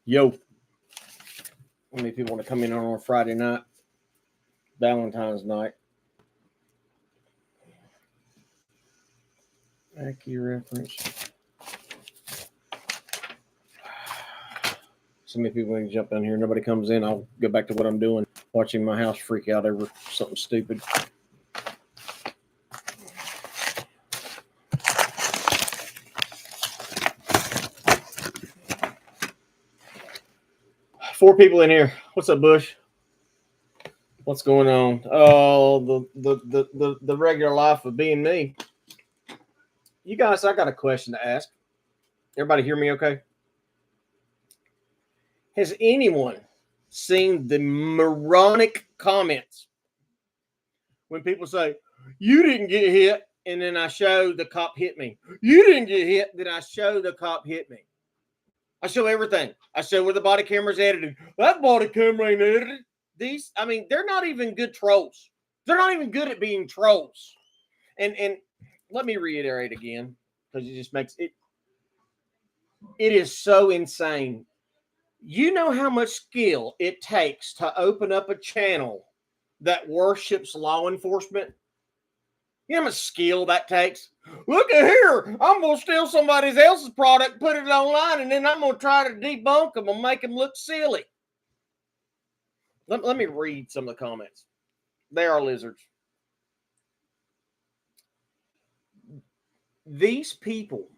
Yo, how many people want to come in on a Friday night? Valentine's night. Aki reference. So many people can jump in here. Nobody comes in. I'll go back to what I'm doing. Watching my house freak out over something stupid. Four people in here. What's up, Bush? What's going on? Oh, the regular life of being me. You guys, I got a question to ask. Everybody hear me okay? Has anyone seen the moronic comments when people say, you didn't get hit, and then I show the cop hit me? You didn't get hit, then I show the cop hit me. I show everything. I show where the body camera's edited. That body camera ain't edited. They're not even good trolls. They're not even good at being trolls. And let me reiterate again, because it just makes it is so insane. You know how much skill it takes to open up a channel that worships law enforcement? You know how much skill that takes? Look at here. I'm going to steal somebody else's product, put it online, and then I'm going to try to debunk them and make them look silly. Let me read some of the comments. They are lizards. These people,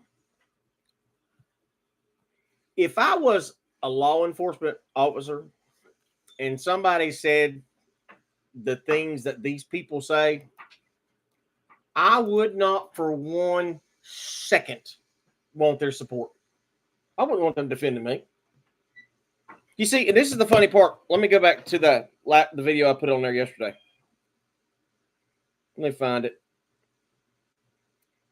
if I was a law enforcement officer and somebody said the things that these people say, I would not for 1 second want their support. I wouldn't want them defending me. You see, and this is the funny part. Let me go back to the video I put on there yesterday. Let me find it.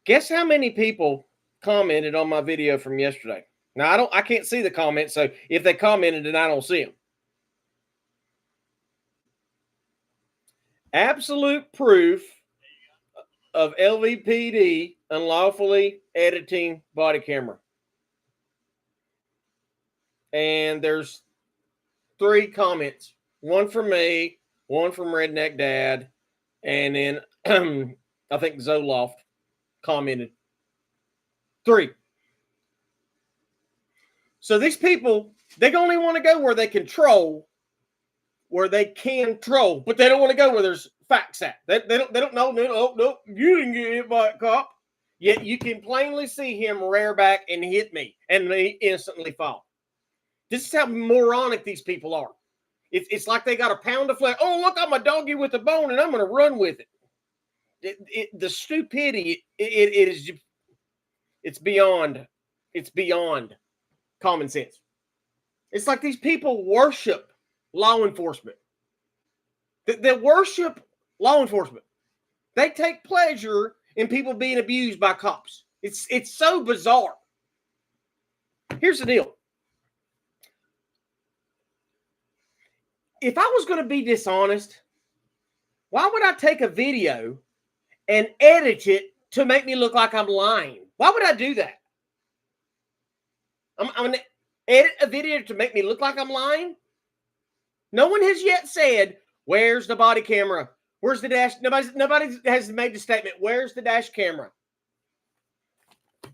Guess how many people commented on my video from yesterday? Now, I can't see the comments, so if they commented, then I don't see them. Absolute proof of LVPD unlawfully editing body camera. And there's 3 comments. One from me, one from Redneck Dad, and then I think Zoloft commented. 3. So these people, they only want to go where they can troll, but they don't want to go where there's facts at. They don't know. No, you didn't get hit by a cop. Yet you can plainly see him rear back and hit me, and they instantly fall. This is how moronic these people are. It's like they got a pound of flesh. Oh, look, I'm a doggy with a bone, and I'm going to run with it. The stupidity, it's beyond common sense. It's like these people worship law enforcement. They worship law enforcement. They take pleasure in people being abused by cops. It's so bizarre. Here's the deal. If I was going to be dishonest, why would I take a video and edit it to make me look like I'm lying? Why would I do that? I'm going to edit a video to make me look like I'm lying? No one has yet said, where's the body camera? Where's the dash? Nobody has made the statement, where's the dash camera?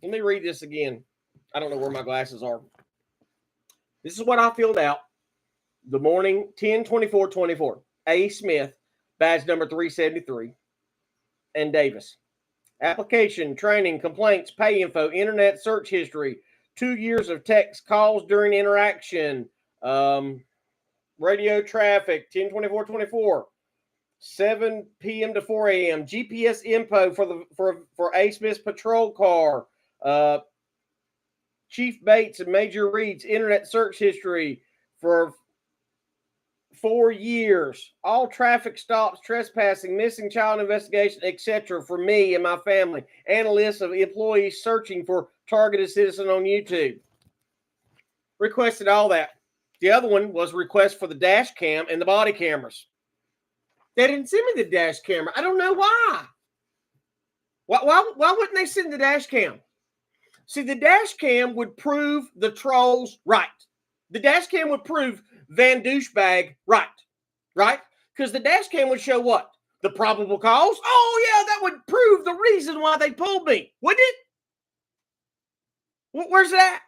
Let me read this again. I don't know where my glasses are. This is what I filled out. The morning, 10/24/24. A. Smith, badge number 373. And Davis. Application, training, complaints, pay info, internet search history, 2 years of text calls during interaction, radio traffic, 10/24/24, 7 p.m. to 4 a.m., GPS info for A. Smith's patrol car, Chief Bates and Major Reed's internet search history for 4 years, all traffic stops, trespassing, missing child investigation, etc. for me and my family, and a list of employees searching for targeted citizen on YouTube. Requested all that. The other one was request for the dash cam and the body cameras. They didn't send me the dash camera. I don't know why. Why wouldn't they send the dash cam? See, the dash cam would prove the trolls right. The dash cam would prove Van Douchebag right? Because the dash cam would show what? The probable cause? Oh, yeah, that would prove the reason why they pulled me, wouldn't it? Where's that?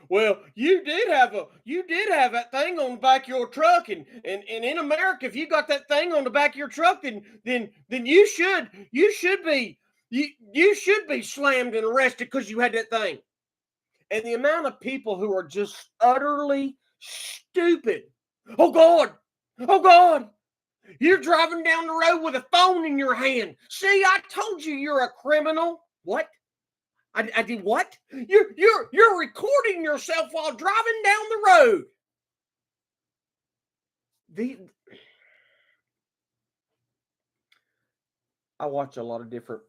Well, you did have that thing on the back of your truck, and in America, if you got that thing on the back of your truck, then you should be slammed and arrested because you had that thing. And the amount of people who are just utterly stupid. Oh God, you're driving down the road with a phone in your hand. See, I told you you're a criminal. What? I did what? You're recording yourself while driving down the road. I watch a lot of different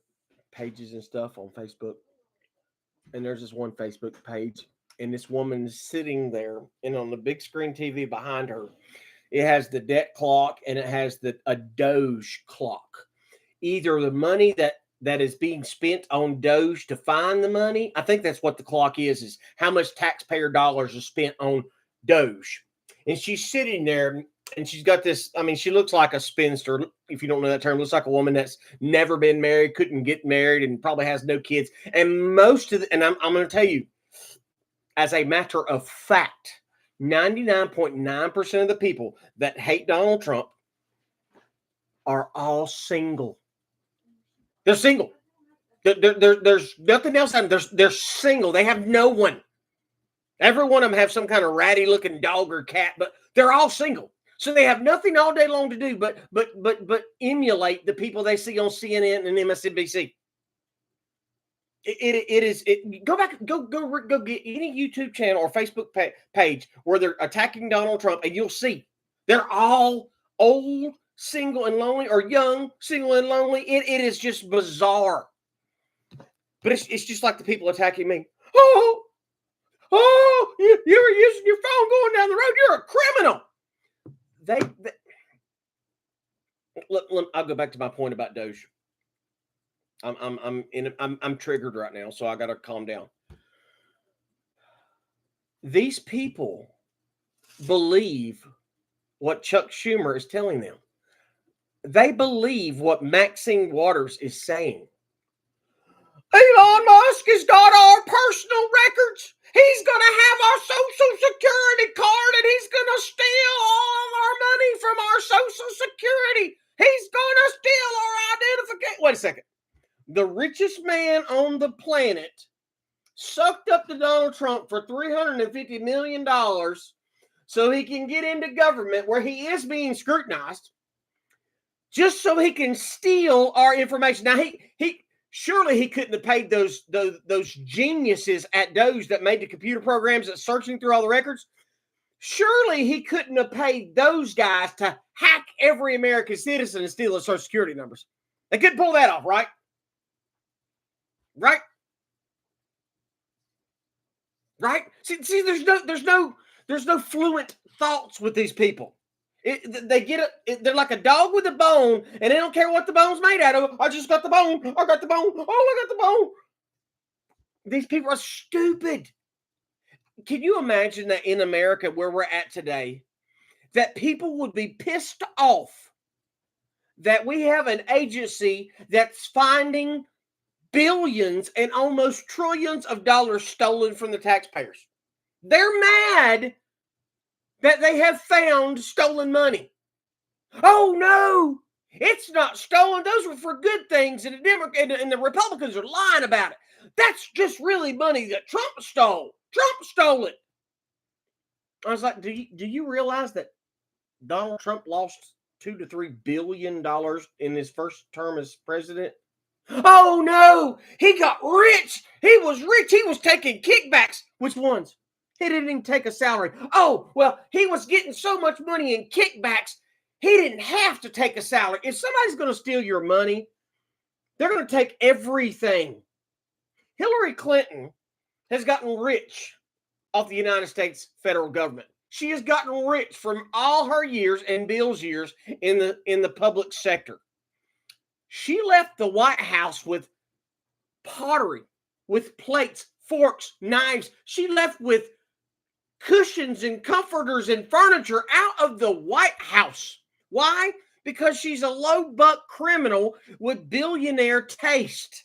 pages and stuff on Facebook, and there's this one Facebook page, and this woman is sitting there, and on the big screen TV behind her, it has the debt clock and it has a Doge clock. Either the money that is being spent on Doge to find the money. I think that's what the clock is how much taxpayer dollars are spent on Doge. And she's sitting there and she's got this, I mean, she looks like a spinster. If you don't know that term, looks like a woman that's never been married, couldn't get married, and probably has no kids. And I'm going to tell you, as a matter of fact, 99.9% of the people that hate Donald Trump are all single. They're single. There's nothing else. They're single. They have no one. Every one of them have some kind of ratty looking dog or cat, but they're all single. So they have nothing all day long to do but emulate the people they see on CNN and MSNBC. Go back, go get any YouTube channel or Facebook page where they're attacking Donald Trump, and you'll see they're all old, single and lonely, or young, single and lonely. It is just bizarre. But it's just like the people attacking me. Oh, you're using your phone going down the road. You're a criminal. I'll go back to my point about Doge. I'm triggered right now, so I got to calm down. These people believe what Chuck Schumer is telling them. They believe what Maxine Waters is saying. Elon Musk has got our personal records. He's going to have our Social Security card, and he's going to steal all of our money from our Social Security. He's going to steal our identification. Wait a second. The richest man on the planet sucked up to Donald Trump for $350 million so he can get into government where he is being scrutinized, just so he can steal our information. Now, he surely he couldn't have paid those geniuses at Doge that made the computer programs that's searching through all the records. Surely he couldn't have paid those guys to hack every American citizen and steal their Social Security numbers. They couldn't pull that off, right? Right? See, there's no fluent thoughts with these people. They're like a dog with a bone, and they don't care what the bone's made out of. I just got the bone. I got the bone. Oh, I got the bone. These people are stupid. Can you imagine that in America, where we're at today, that people would be pissed off that we have an agency that's finding billions and almost trillions of dollars stolen from the taxpayers? They're mad that they have found stolen money. Oh, no, it's not stolen. Those were for good things, and the Republicans are lying about it. That's just really money that Trump stole. Trump stole it. I was like, do you realize that Donald Trump lost $2 to $3 billion in his first term as president? Oh, no, he got rich. He was rich. He was taking kickbacks. Which ones? He didn't even take a salary. Oh, well, he was getting so much money in kickbacks, he didn't have to take a salary. If somebody's going to steal your money, they're going to take everything. Hillary Clinton has gotten rich off the United States federal government. She has gotten rich from all her years and Bill's years in the public sector. She left the White House with pottery, with plates, forks, knives. She left with cushions and comforters and furniture out of the White House. Why? Because she's a low-buck criminal with billionaire taste.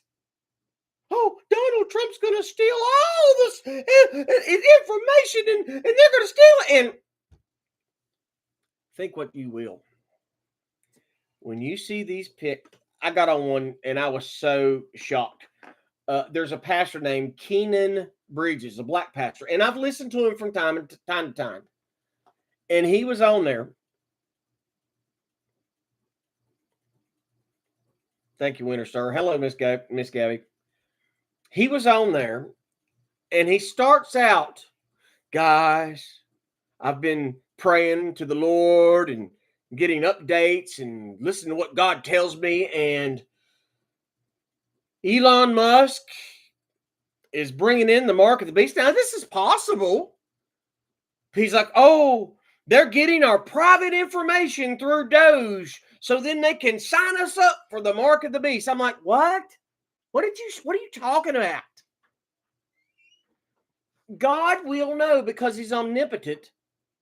Oh, Donald Trump's going to steal all this information and they're going to steal it. And think what you will. When you see these pics, I got on one and I was so shocked. There's a pastor named Keenan Bridges, a black pastor, and I've listened to him from time to time. And he was on there. Thank you, Winter Star. Hello, Miss Gabby. He was on there, and he starts out, guys, I've been praying to the Lord and getting updates and listening to what God tells me, and Elon Musk is bringing in the mark of the beast. Now, this is possible. He's like, oh, they're getting our private information through Doge, so then they can sign us up for the mark of the beast. I'm like, what? What are you talking about? God will know, because he's omnipotent,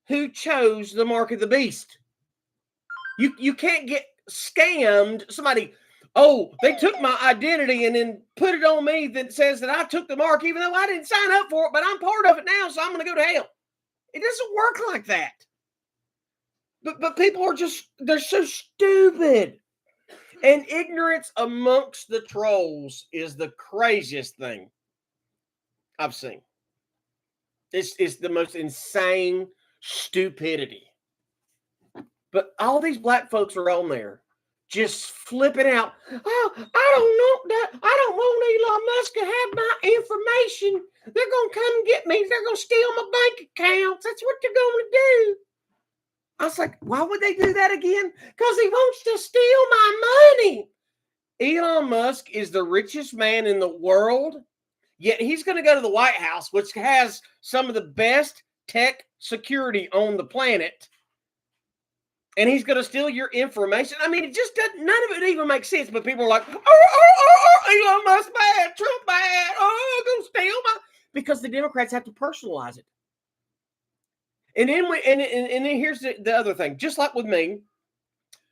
who chose the mark of the beast. You can't get scammed. Somebody, oh, they took my identity and then put it on me that says that I took the mark, even though I didn't sign up for it, but I'm part of it now, so I'm going to go to hell. It doesn't work like that. But people are they're so stupid. And ignorance amongst the trolls is the craziest thing I've seen. It's the most insane stupidity. But all these black folks are on there just flipping out. Oh, I don't want Elon Musk to have my information. They're going to come get me. They're going to steal my bank accounts. That's what they're going to do. I was like, why would they do that again? Because he wants to steal my money. Elon Musk is the richest man in the world, yet he's going to go to the White House, which has some of the best tech security on the planet, and he's going to steal your information. I mean, it just doesn't, none of it even makes sense, but people are like, Elon Musk bad, Trump bad, go steal my, because the Democrats have to personalize it. And then and then here's the other thing. Just like with me,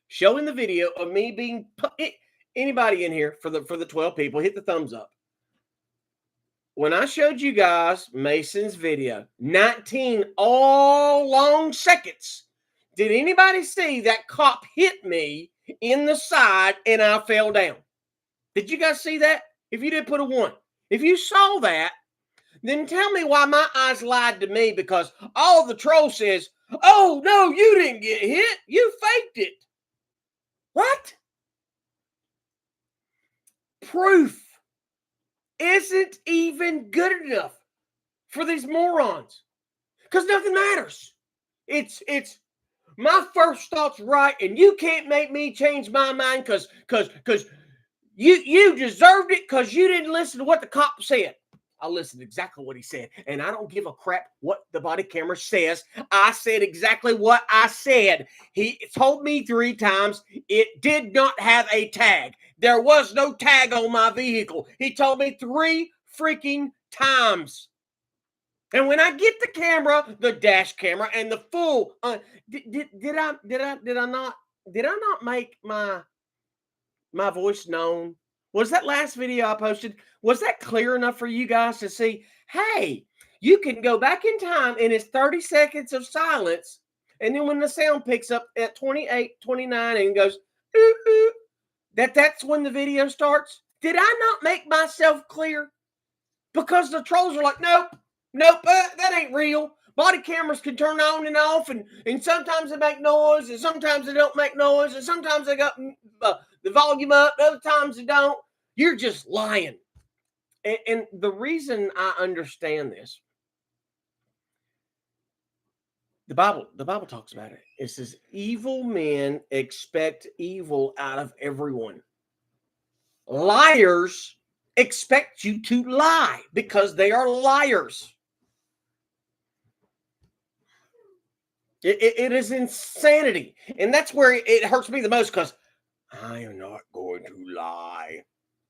showing the video of me being, anybody in here for the 12 people, hit the thumbs up. When I showed you guys Mason's video, 19 all long seconds, did anybody see that cop hit me in the side and I fell down? Did you guys see that? If you did, put a 1. If you saw that, then tell me why my eyes lied to me, because all the troll says, oh, no, you didn't get hit. You faked it. What? Proof isn't even good enough for these morons, because nothing matters. It's my first thought's right, and you can't make me change my mind because you deserved it because you didn't listen to what the cop said. I listened to exactly what he said, and I don't give a crap what the body camera says. I said exactly what I said. He told me 3 times it did not have a tag. There was no tag on my vehicle. He told me 3 freaking times. And when I get the camera, the dash camera, and the full, did I not make my voice known? Was that last video I posted, was that clear enough for you guys to see, hey, you can go back in time and it's 30 seconds of silence. And then when the sound picks up at 28, 29 and goes, ooh, ooh, that's when the video starts. Did I not make myself clear? Because the trolls are like, nope, that ain't real. Body cameras can turn on and off, and sometimes they make noise, and sometimes they don't make noise, and sometimes they got the volume up, other times they don't. You're just lying. And the reason I understand this, the Bible talks about it. It says, evil men expect evil out of everyone. Liars expect you to lie because they are liars. It is insanity. And that's where it hurts me the most, because I am not going to lie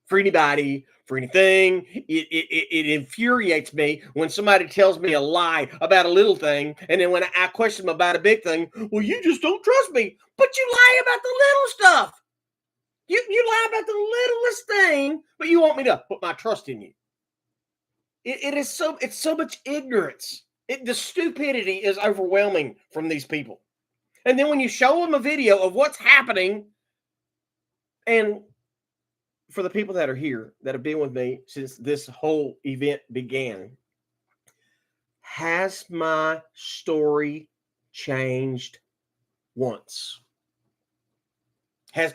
for anybody for anything. It infuriates me when somebody tells me a lie about a little thing, and then when I question them about a big thing, well, you just don't trust me. But you lie about the little stuff. You lie about the littlest thing, but you want me to put my trust in you. It's so much ignorance. The stupidity is overwhelming from these people. And then when you show them a video of what's happening, and for the people that are here that have been with me since this whole event began, has my story changed once? Has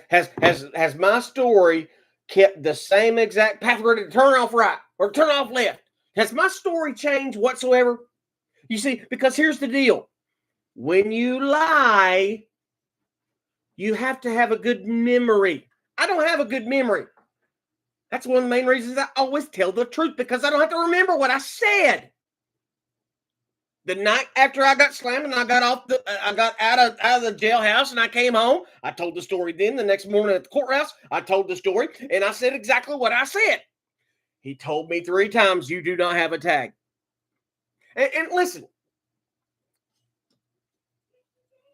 my story kept the same exact path to turn off right or turn off left? Has my story changed whatsoever? You see, because here's the deal. When you lie, you have to have a good memory. I don't have a good memory. That's one of the main reasons I always tell the truth, because I don't have to remember what I said. The night after I got slammed and I got out of the jailhouse and I came home, I told the story then. The next morning at the courthouse, I told the story and I said exactly what I said. He told me 3 times, you do not have a tag. And listen,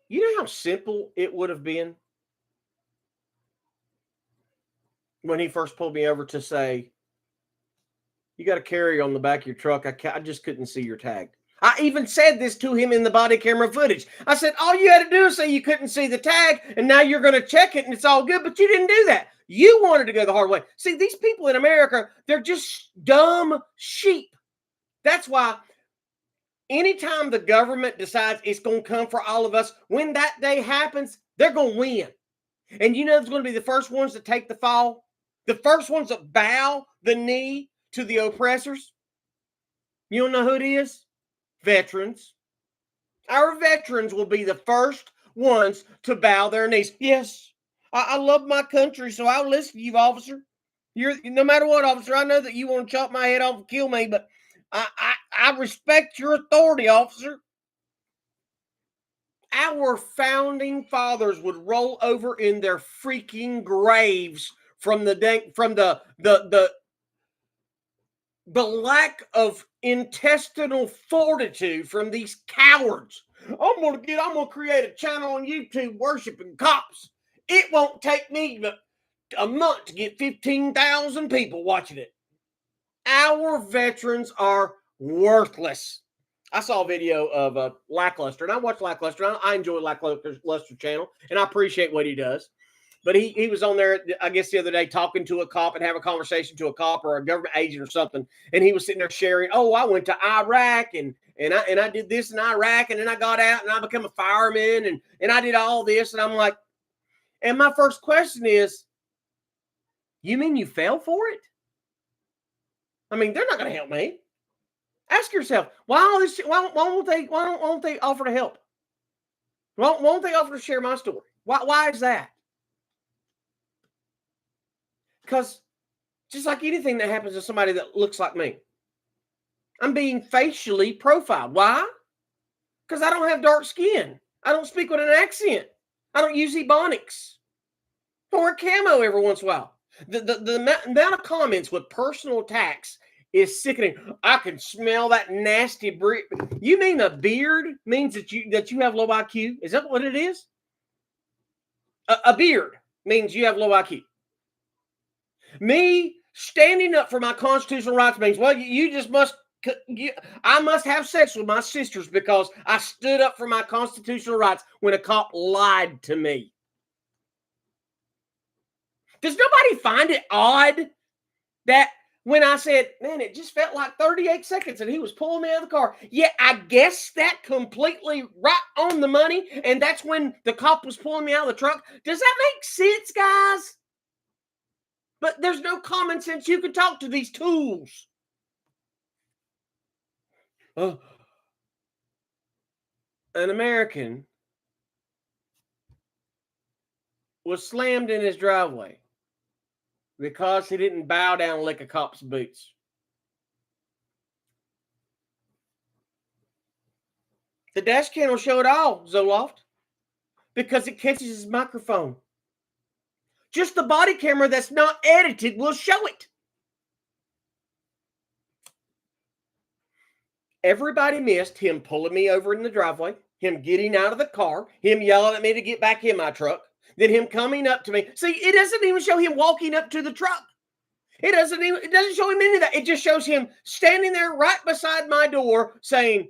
you know how simple it would have been when he first pulled me over to say, you got a carry on the back of your truck. I just couldn't see your tag. I even said this to him in the body camera footage. I said, all you had to do is say you couldn't see the tag, and now you're going to check it, and it's all good, but you didn't do that. You wanted to go the hard way. See, these people in America, they're just dumb sheep. That's why anytime the government decides it's going to come for all of us, when that day happens, they're going to win. And you know who's going to be the first ones to take the fall? The first ones that bow the knee to the oppressors? You don't know who it is? Veterans. Our veterans will be the first ones to bow their knees. Yes, I love my country, so I'll listen to you, officer. No matter what, officer, I know that you want to chop my head off and kill me, but I respect your authority, officer. Our founding fathers would roll over in their freaking graves from the lack of intestinal fortitude from these cowards. I'm gonna create a channel on YouTube worshiping cops. It won't take me a month to get 15,000 people watching it. Our veterans are worthless. I saw a video of Lackluster, and I watch Lackluster. I enjoy Lackluster channel, and I appreciate what he does. But he was on there, I guess, the other day talking to a cop and having a conversation to a cop or a government agent or something. And he was sitting there sharing, oh, I went to Iraq and I did this in Iraq, and then I got out and I became a fireman and I did all this. And I'm like, and my first question is, you mean you fell for it? I mean, they're not going to help me. Ask yourself, why won't they offer to help? Why won't they offer to share my story? Why is that? Because just like anything that happens to somebody that looks like me, I'm being facially profiled. Why? Because I don't have dark skin. I don't speak with an accent. I don't use Ebonics. I wear camo every once in a while. The amount of comments with personal attacks is sickening. I can smell that nasty beard. You mean a beard means that you have low IQ? Is that what it is? A beard means you have low IQ. Me standing up for my constitutional rights means, well, I must have sex with my sisters because I stood up for my constitutional rights when a cop lied to me. Does nobody find it odd that when I said, man, it just felt like 38 seconds and he was pulling me out of the car? Yeah, I guess that completely right on the money. And that's when the cop was pulling me out of the truck. Does that make sense, guys? But there's no common sense. You can talk to these tools. An American was slammed in his driveway because he didn't bow down and lick a cop's boots. The dash cam will show it all, Zoloft, because it catches his microphone. Just the body camera that's not edited will show it. Everybody missed him pulling me over in the driveway, him getting out of the car, him yelling at me to get back in my truck, then him coming up to me. See, it doesn't even show him walking up to the truck. It doesn't show him any of that. It just shows him standing there right beside my door saying,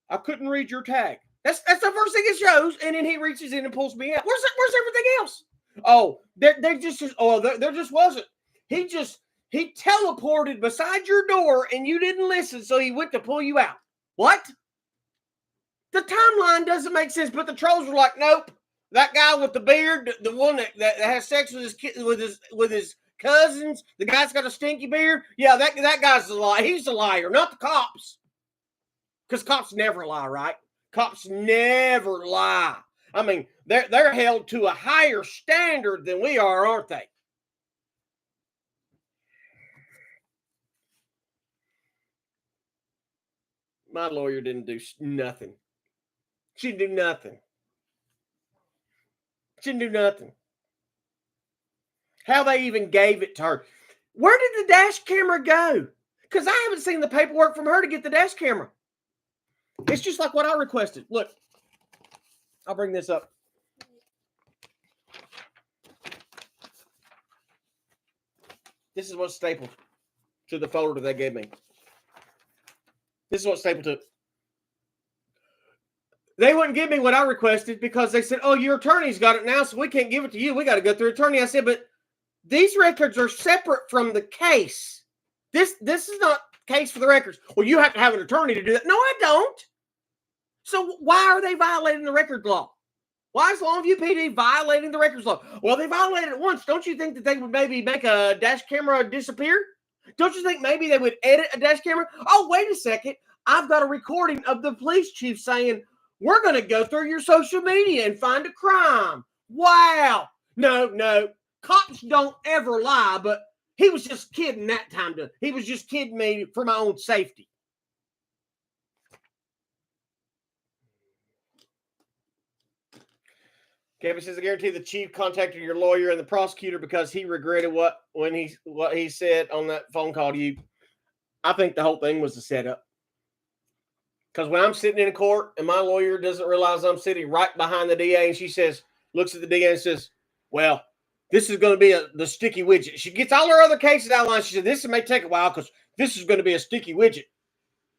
I couldn't read your tag. That's the first thing it shows. And then he reaches in and pulls me out. Where's everything else? Oh, there just wasn't. He teleported beside your door and you didn't listen, so he went to pull you out. What? The timeline doesn't make sense, but the trolls were like, nope. That guy with the beard, the one that has sex with his cousins, the guy's got a stinky beard. Yeah, that guy's a liar. He's a liar, not the cops. Because cops never lie, right? Cops never lie. I mean, they're held to a higher standard than we are, aren't they? My lawyer didn't do nothing. She didn't do nothing. She didn't do nothing. How they even gave it to her. Where did the dash camera go? Because I haven't seen the paperwork from her to get the dash camera. It's just like what I requested. Look, I'll bring this up. This is what's stapled to the folder they gave me. This is what's stapled to it. They wouldn't give me what I requested because they said, oh, your attorney's got it now, so we can't give it to you. We got to go through attorney. I said, but these records are separate from the case. This is not case for the records. Well, you have to have an attorney to do that. No, I don't. So why are they violating the record law? Why is Longview PD violating the records law? Well, they violated it once. Don't you think that they would maybe make a dash camera disappear? Don't you think maybe they would edit a dash camera? Oh, wait a second. I've got a recording of the police chief saying, we're going to go through your social media and find a crime. Wow. No. Cops don't ever lie, but he was just kidding that time. He was just kidding me for my own safety. Kevin says, I guarantee the chief contacted your lawyer and the prosecutor because he regretted what he said on that phone call to you. I think the whole thing was a setup. Because when I'm sitting in court and my lawyer doesn't realize I'm sitting right behind the DA and she says, looks at the DA and says, well, this is going to be the sticky widget. She gets all her other cases outlined. She said, this may take a while because this is going to be a sticky widget.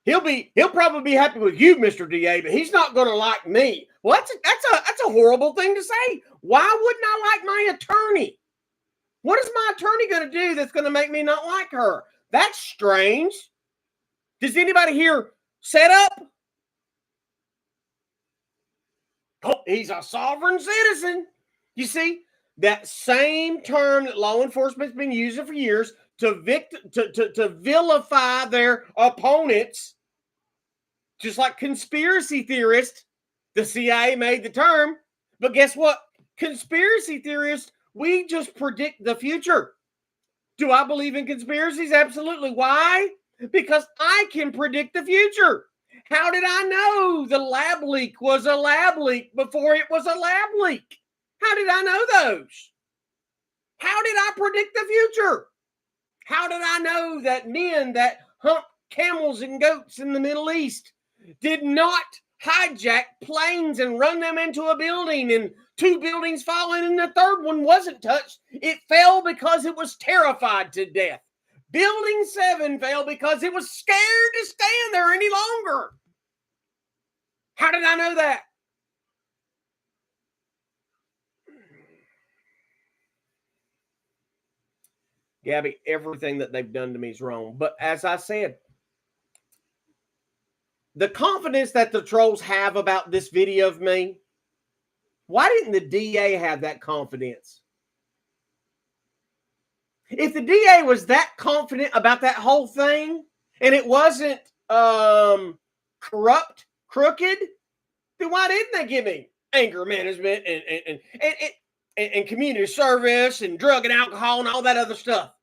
He'll probably be happy with you, Mr. DA, but he's not going to like me. Well, that's a horrible thing to say. Why wouldn't I like my attorney? What is my attorney going to do that's going to make me not like her? That's strange. Does anybody here set up? Oh, he's a sovereign citizen. You see, that same term that law enforcement's been using for years to vilify their opponents, just like conspiracy theorists. The CIA made the term, but guess what? Conspiracy theorists, we just predict the future. Do I believe in conspiracies? Absolutely. Why? Because I can predict the future. How did I know the lab leak was a lab leak before it was a lab leak? How did I know those? How did I predict the future? How did I know that men that hunt camels and goats in the Middle East did not hijack planes and run them into a building and 2 buildings falling and the third one wasn't touched? It fell because it was terrified to death. Building 7 fell because it was scared to stand there any longer. How did I know that? Gabby, everything that they've done to me is wrong. But as I said, the confidence that the trolls have about this video of me, why didn't the DA have that confidence? If the DA was that confident about that whole thing and it wasn't corrupt, crooked, then why didn't they give me anger management and community service and drug and alcohol and all that other stuff?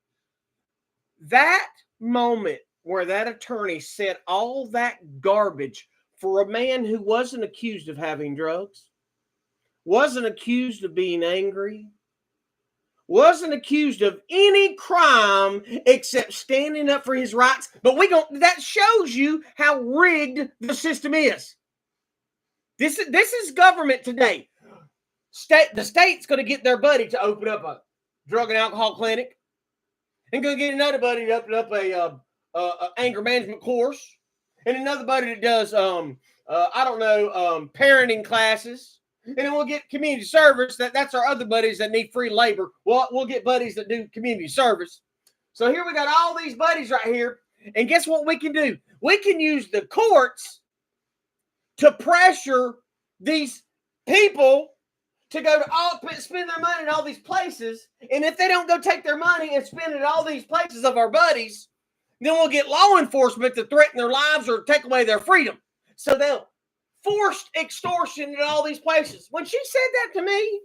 That moment where that attorney said all that garbage for a man who wasn't accused of having drugs, wasn't accused of being angry, wasn't accused of any crime except standing up for his rights. But that shows you how rigged the system is. This is government today. The state's going to get their buddy to open up a drug and alcohol clinic, and going to get another buddy to open up a anger management course, and another buddy that does parenting classes. And then we'll get community service. That's our other buddies that need free labor. We'll get buddies that do community service. So here we got all these buddies right here. And guess what we can do? We can use the courts to pressure these people to go to spend their money in all these places. And if they don't go take their money and spend it in all these places of our buddies, then we'll get law enforcement to threaten their lives or take away their freedom. So they'll forced extortion in all these places. When she said that to me,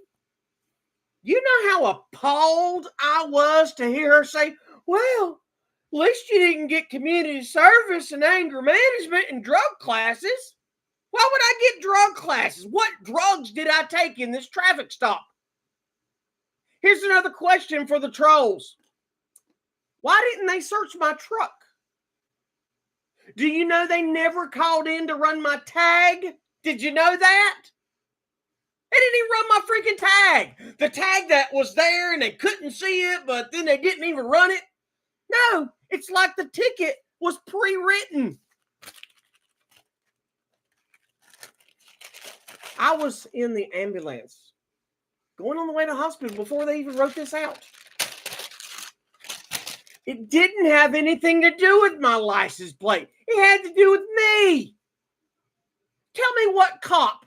you know how appalled I was to hear her say, well, at least you didn't get community service and anger management and drug classes. Why would I get drug classes? What drugs did I take in this traffic stop? Here's another question for the trolls. Why didn't they search my truck? Do you know they never called in to run my tag? Did you know that? They didn't even run my freaking tag. The tag that was there and they couldn't see it, but then they didn't even run it. No, it's like the ticket was pre-written. I was in the ambulance going on the way to the hospital before they even wrote this out. It didn't have anything to do with my license plate. It had to do with me. Tell me what cop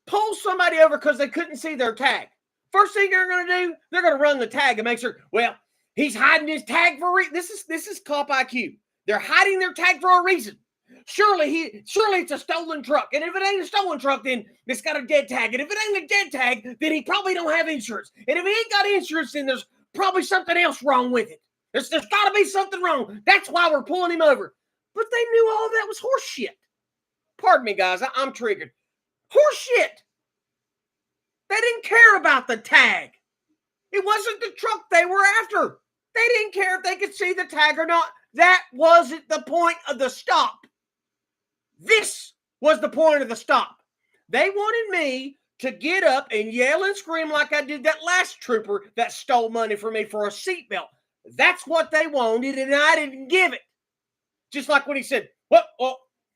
pulls somebody over because they couldn't see their tag. First thing they're going to do, they're going to run the tag and make sure, well, he's hiding his tag for a reason. This is cop IQ. They're hiding their tag for a reason. Surely it's a stolen truck. And if it ain't a stolen truck, then it's got a dead tag. And if it ain't a dead tag, then he probably don't have insurance. And if he ain't got insurance, then there's probably something else wrong with it. There's got to be something wrong. That's why we're pulling him over. But they knew all of that was horse shit. Pardon me, guys. I'm triggered. Horse shit. They didn't care about the tag. It wasn't the truck they were after. They didn't care if they could see the tag or not. That wasn't the point of the stop. This was the point of the stop. They wanted me to get up and yell and scream like I did that last trooper that stole money from me for a seatbelt. That's what they wanted, and I didn't give it. Just like when he said, well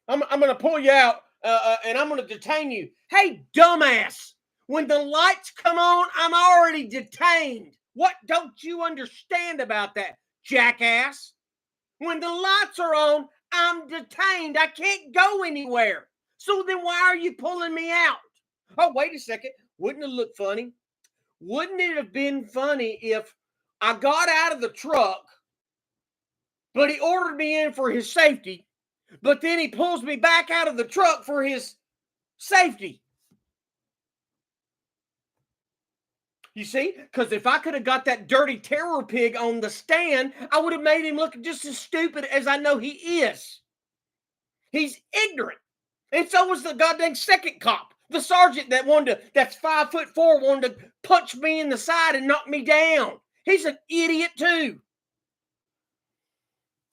I'm going to pull you out, and I'm going to detain you. Hey, dumbass, when the lights come on, I'm already detained. What don't you understand about that, jackass? When the lights are on, I'm detained. I can't go anywhere. So then why are you pulling me out? Oh, wait a second. Wouldn't it look funny? Wouldn't it have been funny if I got out of the truck, but he ordered me in for his safety, but then he pulls me back out of the truck for his safety? You see? Because if I could have got that dirty terror pig on the stand, I would have made him look just as stupid as I know he is. He's ignorant. And so was the goddamn second cop. The sergeant that's 5'4", wanted to punch me in the side and knock me down. He's an idiot too.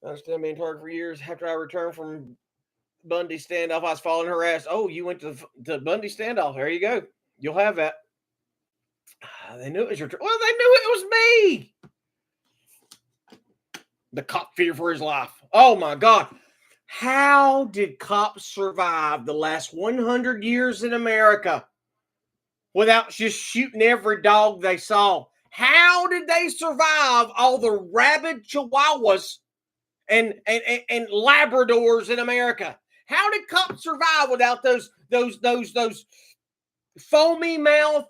I understand being targeted for years. After I returned from Bundy standoff, I was following her ass. Oh, you went to the Bundy standoff. There you go. You'll have that. They knew it was your turn. Well, they knew it was me. The cop feared for his life. Oh my God. How did cops survive the last 100 years in America without just shooting every dog they saw? How did they survive all the rabid chihuahuas and Labradors in America? How did cops survive without those foamy mouth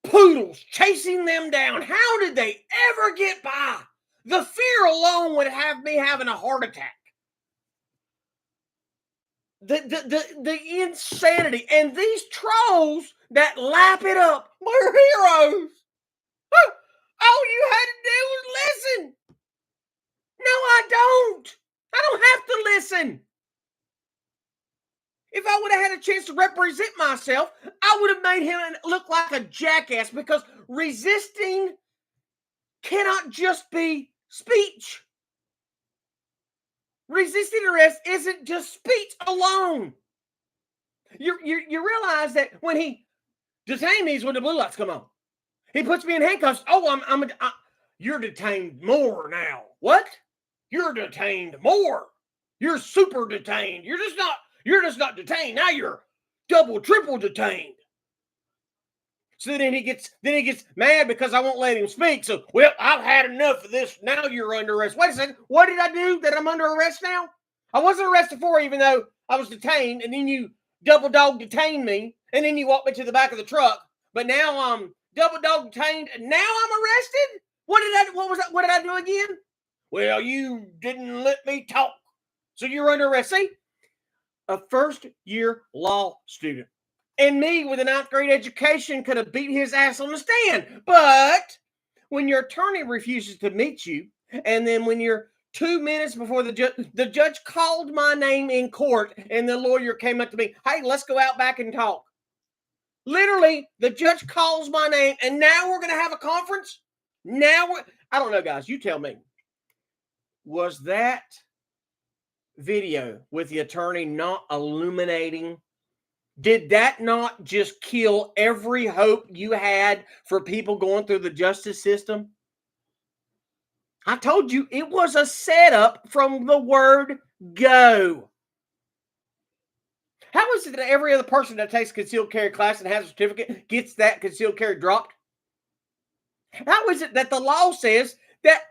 poodles chasing them down? How did they ever get by? The fear alone would have me having a heart attack. The insanity. And these trolls that lap it up, we're heroes. All you had to do was listen. No, I don't. I don't have to listen. If I would have had a chance to represent myself, I would have made him look like a jackass, because resisting cannot just be speech. Resisting arrest isn't just speech alone. You realize that when he detained me is when the blue lights come on. He puts me in handcuffs. Oh, you're detained more now. What? You're detained more. You're super detained. You're just not detained. Now you're double, triple detained. So then he gets mad because I won't let him speak. So, well, I've had enough of this. Now you're under arrest. Wait a second. What did I do that I'm under arrest now? I wasn't arrested before, even though I was detained, and then you double dog detained me, and then you walked me to the back of the truck. But now I'm double dog detained, and now I'm arrested? What did I do again? Well, you didn't let me talk. So you're under arrest. See? A first-year law student. And me with a 9th grade education could have beat his ass on the stand. But when your attorney refuses to meet you, and then when you're 2 minutes before the judge called my name in court, and the lawyer came up to me, hey, let's go out back and talk. Literally, the judge calls my name, and now we're going to have a conference? I don't know, guys. You tell me. Was that video with the attorney not illuminating? Did that not just kill every hope you had for people going through the justice system? I told you it was a setup from the word go. How is it that every other person that takes a concealed carry class and has a certificate gets that concealed carry dropped? How is it that the law says that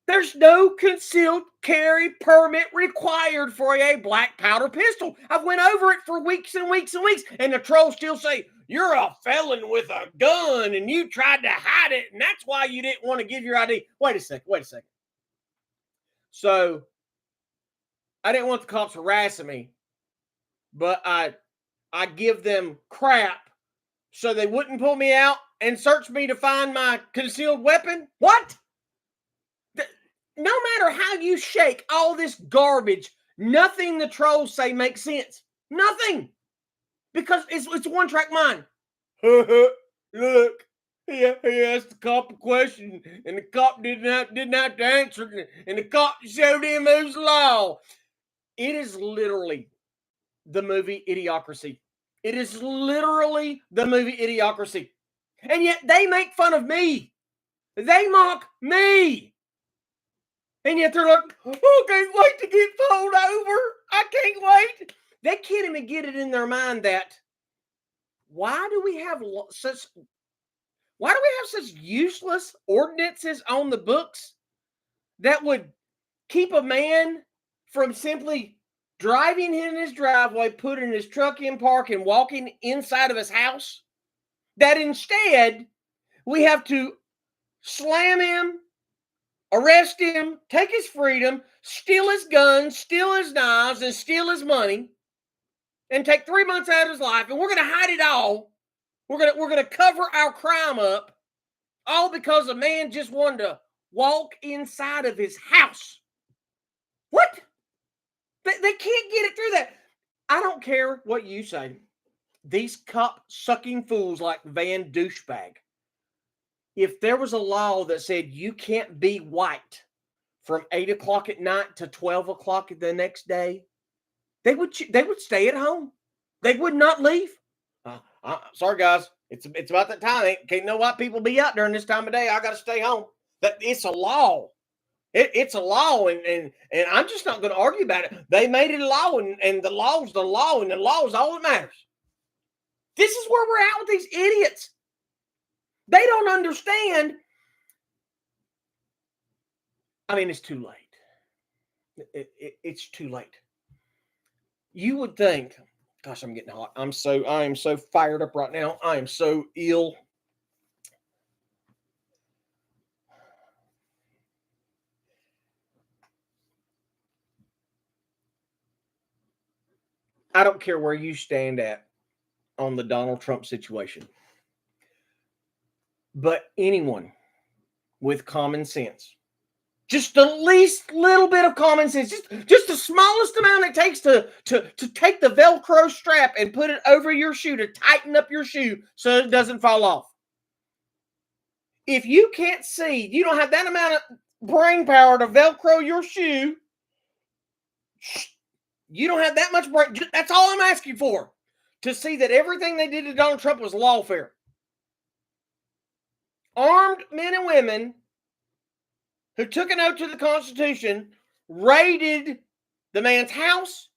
there's no concealed carry permit required for a black powder pistol? I've went over it for weeks and weeks and weeks, and the trolls still say, you're a felon with a gun, and you tried to hide it, and that's why you didn't want to give your ID. Wait a second. So, I didn't want the cops harassing me, but I give them crap so they wouldn't pull me out and search me to find my concealed weapon? What? No matter how you shake all this garbage, nothing the trolls say makes sense. Nothing. Because it's one-track mind. Look, he asked the cop a question, and the cop didn't have to answer it, and the cop showed him who's law. It is literally the movie Idiocracy. It is literally the movie Idiocracy. And yet they make fun of me. They mock me. And yet they're like, oh, can't wait to get pulled over. I can't wait. They can't even get it in their mind that why do we have such useless ordinances on the books that would keep a man from simply driving in his driveway, putting his truck in park, and walking inside of his house? That instead, we have to slam him, arrest him, take his freedom, steal his guns, steal his knives, and steal his money, and take 3 months out of his life, and we're going to hide it all. We're going to cover our crime up, all because a man just wanted to walk inside of his house. What? They can't get it through that. I don't care what you say. These cop-sucking fools like Van Douchebag, if there was a law that said you can't be white from 8 o'clock at night to 12 o'clock the next day, they would stay at home. They would not leave. Sorry, guys. It's about that time. Can't no white people be out during this time of day. I got to stay home. It's a law. It's a law, and I'm just not going to argue about it. They made it a law, and the law's the law, and the law is all that matters. This is where we're at with these idiots. They don't understand. I mean, it's too late. It's too late. You would think, gosh, I'm getting hot. I am so fired up right now. I am so ill. I don't care where you stand at on the Donald Trump situation. But anyone with common sense, just the least little bit of common sense, just the smallest amount it takes to take the Velcro strap and put it over your shoe to tighten up your shoe so it doesn't fall off. If you can't see, you don't have that amount of brain power to Velcro your shoe. You don't have that much brain. That's all I'm asking for. To see that everything they did to Donald Trump was lawfare. Armed men and women who took an oath to the Constitution raided the man's house,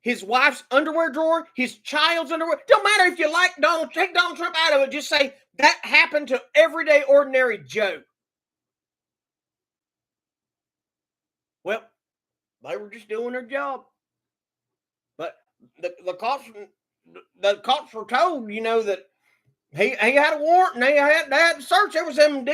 his wife's underwear drawer, his child's underwear. Don't matter if you like Donald, take Donald Trump out of it. Just say that happened to everyday, ordinary Joe. Well, they were just doing their job. But the cops were told, you know, that he had a warrant and they had to search. There was some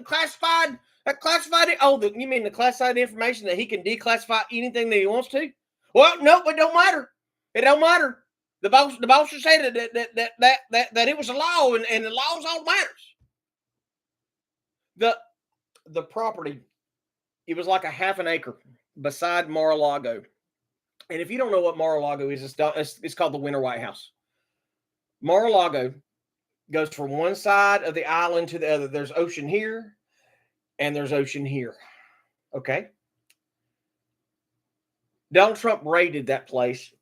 classified. You mean the classified information that he can declassify anything that he wants to? Well, no, it don't matter. It don't matter. The boss just said that it was a law, and the law's all that matters. The property, it was like a half an acre beside Mar-a-Lago. And if you don't know what Mar-a-Lago is, it's called the Winter White House. Mar-a-Lago goes from one side of the island to the other. There's ocean here, and there's ocean here. Okay? Donald Trump raided that place,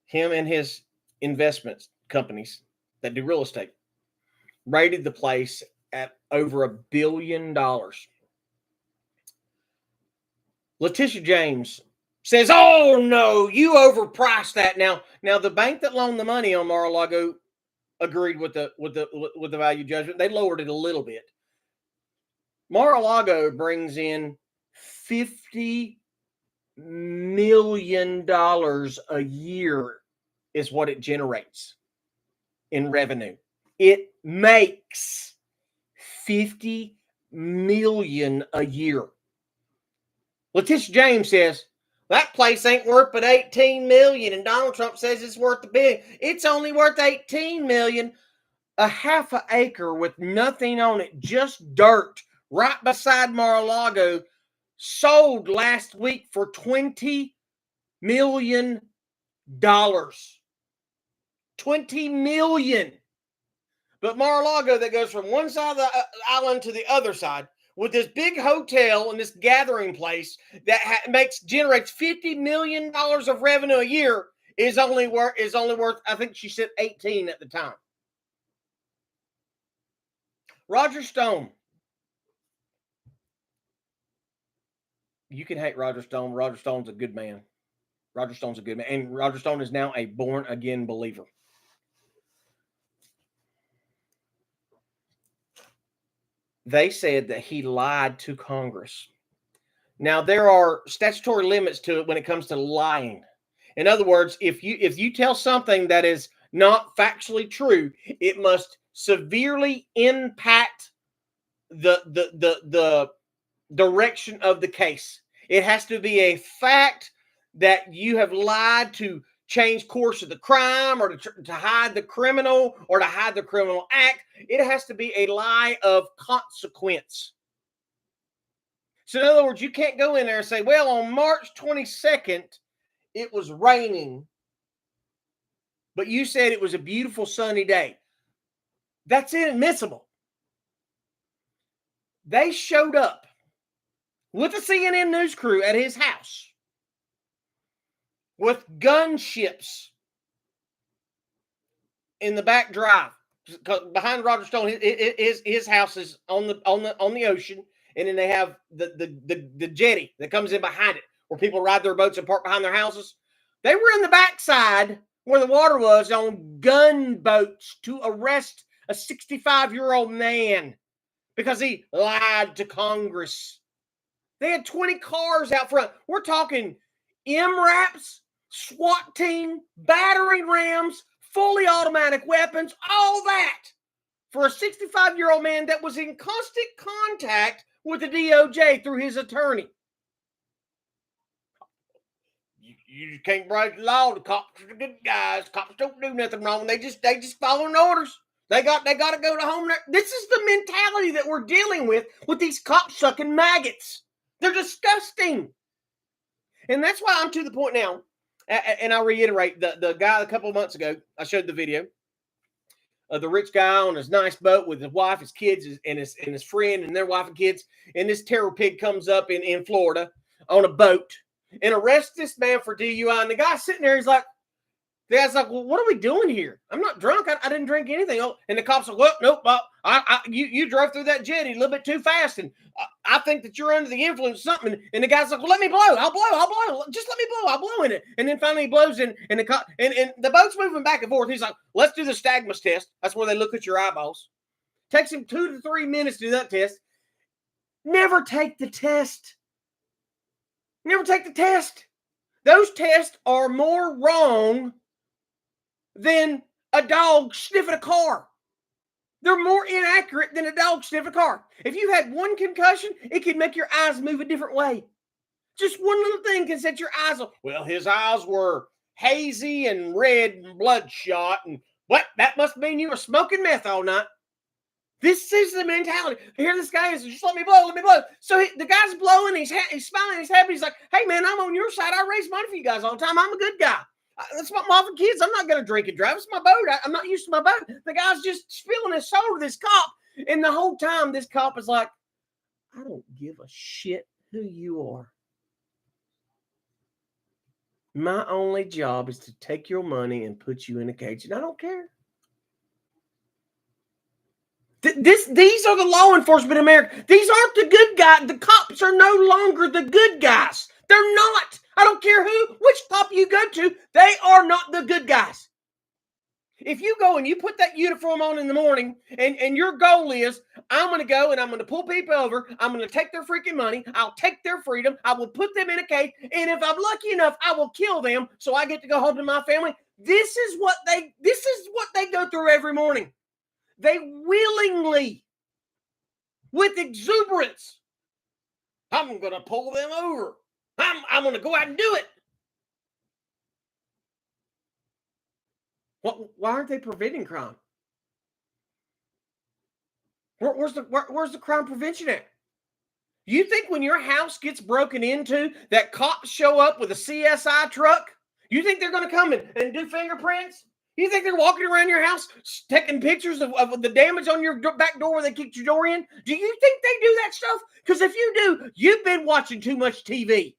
him and his investment companies that do real estate, raided the place at over $1 billion. Letitia James says, "Oh no, you overpriced that." Now the bank that loaned the money on Mar-a-Lago agreed with the value judgment. They lowered it a little bit. Mar-a-Lago brings in $50 million a year is what it generates in revenue. It makes $50 million a year. Letitia James says, that place ain't worth but $18 million, and Donald Trump says it's worth $1 billion. It's only worth $18 million. A half an acre with nothing on it, just dirt, right beside Mar-a-Lago, sold last week for $20 million. $20 million. But Mar-a-Lago, that goes from one side of the island to the other side, with this big hotel and this gathering place that generates $50 million of revenue a year, is only worth, I think she said 18 at the time. Roger Stone. You can hate Roger Stone. Roger Stone's a good man. Roger Stone's a good man. And Roger Stone is now a born-again believer. They said that he lied to Congress. Now, there are statutory limits to it when it comes to lying. In other words, if you tell something that is not factually true, it must severely impact the direction of the case. It has to be a fact that you have lied to change course of the crime, or to hide the criminal, or to hide the criminal act. It has to be a lie of consequence. So in other words, you can't go in there and say, well, on March 22nd, it was raining, but you said it was a beautiful sunny day. That's inadmissible. They showed up with a CNN news crew at his house with gunships in the back drive. Behind Roger Stone, his house is on the ocean, and then they have the jetty that comes in behind it, where people ride their boats and park behind their houses. They were in the backside where the water was, on gunboats to arrest a 65-year-old man because he lied to Congress. They had 20 cars out front. We're talking MRAPs, SWAT team, battering rams, fully automatic weapons, all that for a 65-year-old man that was in constant contact with the DOJ through his attorney. You can't break the law. The cops are the good guys. Cops don't do nothing wrong. They just following orders. They got to go to home. This is the mentality that we're dealing with these cop-sucking maggots. They're disgusting. And that's why I'm to the point now, and I'll reiterate, the guy a couple of months ago, I showed the video. the rich guy on his nice boat with his wife, his kids, and his friend and their wife and kids. And this terror pig comes up in Florida on a boat and arrests this man for DUI. And the guy's sitting there, he's like, the guy's like, well, what are we doing here? I'm not drunk. I didn't drink anything. Oh, and the cop's like, well, nope. You drove through that jetty a little bit too fast, and I think that you're under the influence of something. And the guy's like, well, let me blow. I'll blow. Just let me blow. I'll blow in it. And then finally he blows in, and the cop, and the boat's moving back and forth. He's like, let's do the Stagmus test. That's where they look at your eyeballs. Takes him 2 to 3 minutes to do that test. Never take the test. Never take the test. Those tests are more wrong than a dog sniffing a car. They're more inaccurate than a dog sniffing a car. If you had one concussion, it could make your eyes move a different way. Just one little thing can set your eyes off. Well, his eyes were hazy and red and bloodshot. And what? That must mean you were smoking meth all night. This is the mentality. Here this guy is, just let me blow, let me blow. So the guy's blowing, he's smiling, he's happy. He's like, hey, man, I'm on your side. I raise money for you guys all the time. I'm a good guy. That's my mom and kids. I'm not going to drink and drive. It's my boat. I'm not used to my boat. The guy's just spilling his soul to this cop. And the whole time, this cop is like, I don't give a shit who you are. My only job is to take your money and put you in a cage. And I don't care. These are the law enforcement in America. These aren't the good guys. The cops are no longer the good guys. They're not. I don't care which cop you go to. They are not the good guys. If you go and you put that uniform on in the morning and your goal is, I'm going to go and I'm going to pull people over. I'm going to take their freaking money. I'll take their freedom. I will put them in a cage. And if I'm lucky enough, I will kill them so I get to go home to my family. This is what they go through every morning. They willingly, with exuberance, I'm going to pull them over. I'm going to go out and do it. Why aren't they preventing crime? Where's the crime prevention at? You think when your house gets broken into, that cops show up with a CSI truck? You think they're going to come and do fingerprints? You think they're walking around your house taking pictures of the damage on your back door where they kicked your door in? Do you think they do that stuff? Because if you do, you've been watching too much TV.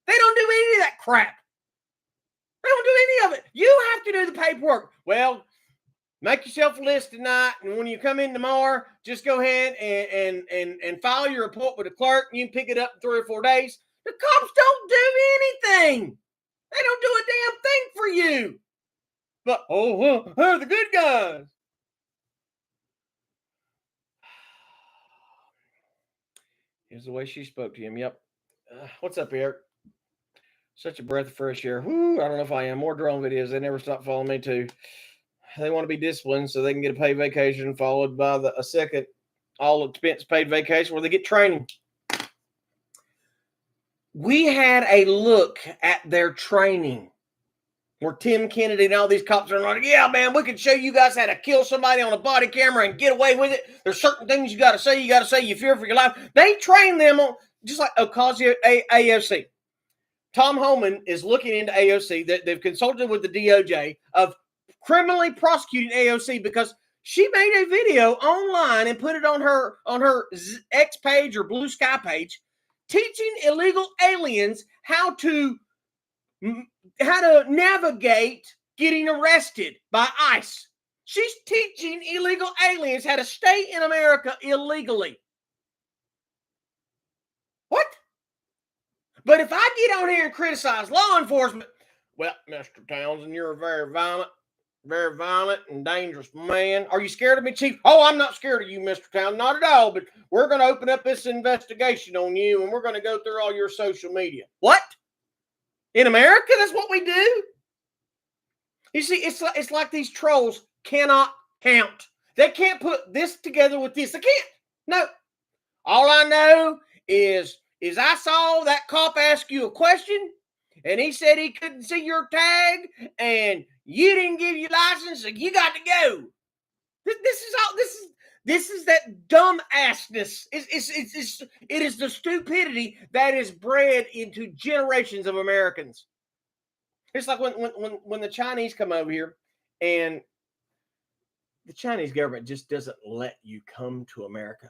They don't do any of that crap. They don't do any of it. You have to do the paperwork. Well, make yourself a list tonight, and when you come in tomorrow, just go ahead and file your report with the clerk, and you can pick it up in 3 or 4 days. The cops don't do anything. They don't do a damn thing for you. But, they're the good guys. Here's the way she spoke to him. Yep. What's up, Eric? Such a breath of fresh air. Whoo, I don't know if I am. More drone videos. They never stop following me, too. They want to be disciplined so they can get a paid vacation followed by a second all-expense paid vacation where they get training. We had a look at their training where Tim Kennedy and all these cops are like, yeah, man, we can show you guys how to kill somebody on a body camera and get away with it. There's certain things you got to say. You got to say you fear for your life. They train them on, just like Ocasio AOC. Tom Homan is looking into AOC. They've consulted with the DOJ of criminally prosecuting AOC because she made a video online and put it on her X page or Blue Sky page teaching illegal aliens how to navigate getting arrested by ICE. She's teaching illegal aliens how to stay in America illegally. What? But if I get on here and criticize law enforcement, well, Mr. Townsend, you're a very violent and dangerous man. Are you scared of me, Chief? Oh, I'm not scared of you, Mr. Townsend. Not at all, but we're going to open up this investigation on you, and we're going to go through all your social media. What? In America, that's what we do? You see, it's like these trolls cannot count. They can't put this together with this. They can't. No. All I know is I saw that cop ask you a question, and he said he couldn't see your tag, and you didn't give your license, so you got to go. This is that dumb assness. It is the stupidity that is bred into generations of Americans. It's like when the Chinese come over here and the Chinese government just doesn't let you come to America.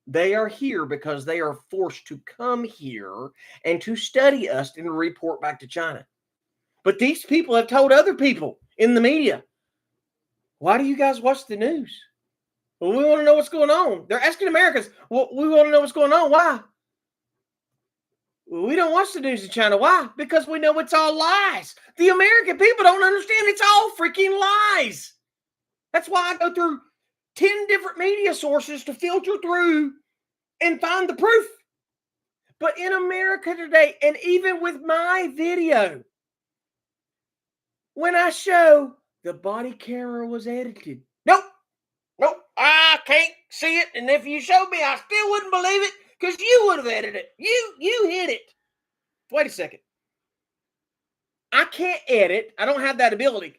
They are here because they are forced to come here and to study us and report back to China. But these people have told other people in the media, why do you guys watch the news? Well, we want to know what's going on. They're asking Americans, well, we want to know what's going on. Why? We don't watch the news in China. Why? Because we know it's all lies. The American people don't understand it's all freaking lies. That's why I go through 10 different media sources to filter through and find the proof. But in America today, and even with my video, when I show the body camera was edited, nope, I can't see it. And if you showed me, I still wouldn't believe it because you would have edited it. You hit it. Wait a second. I can't edit. I don't have that ability.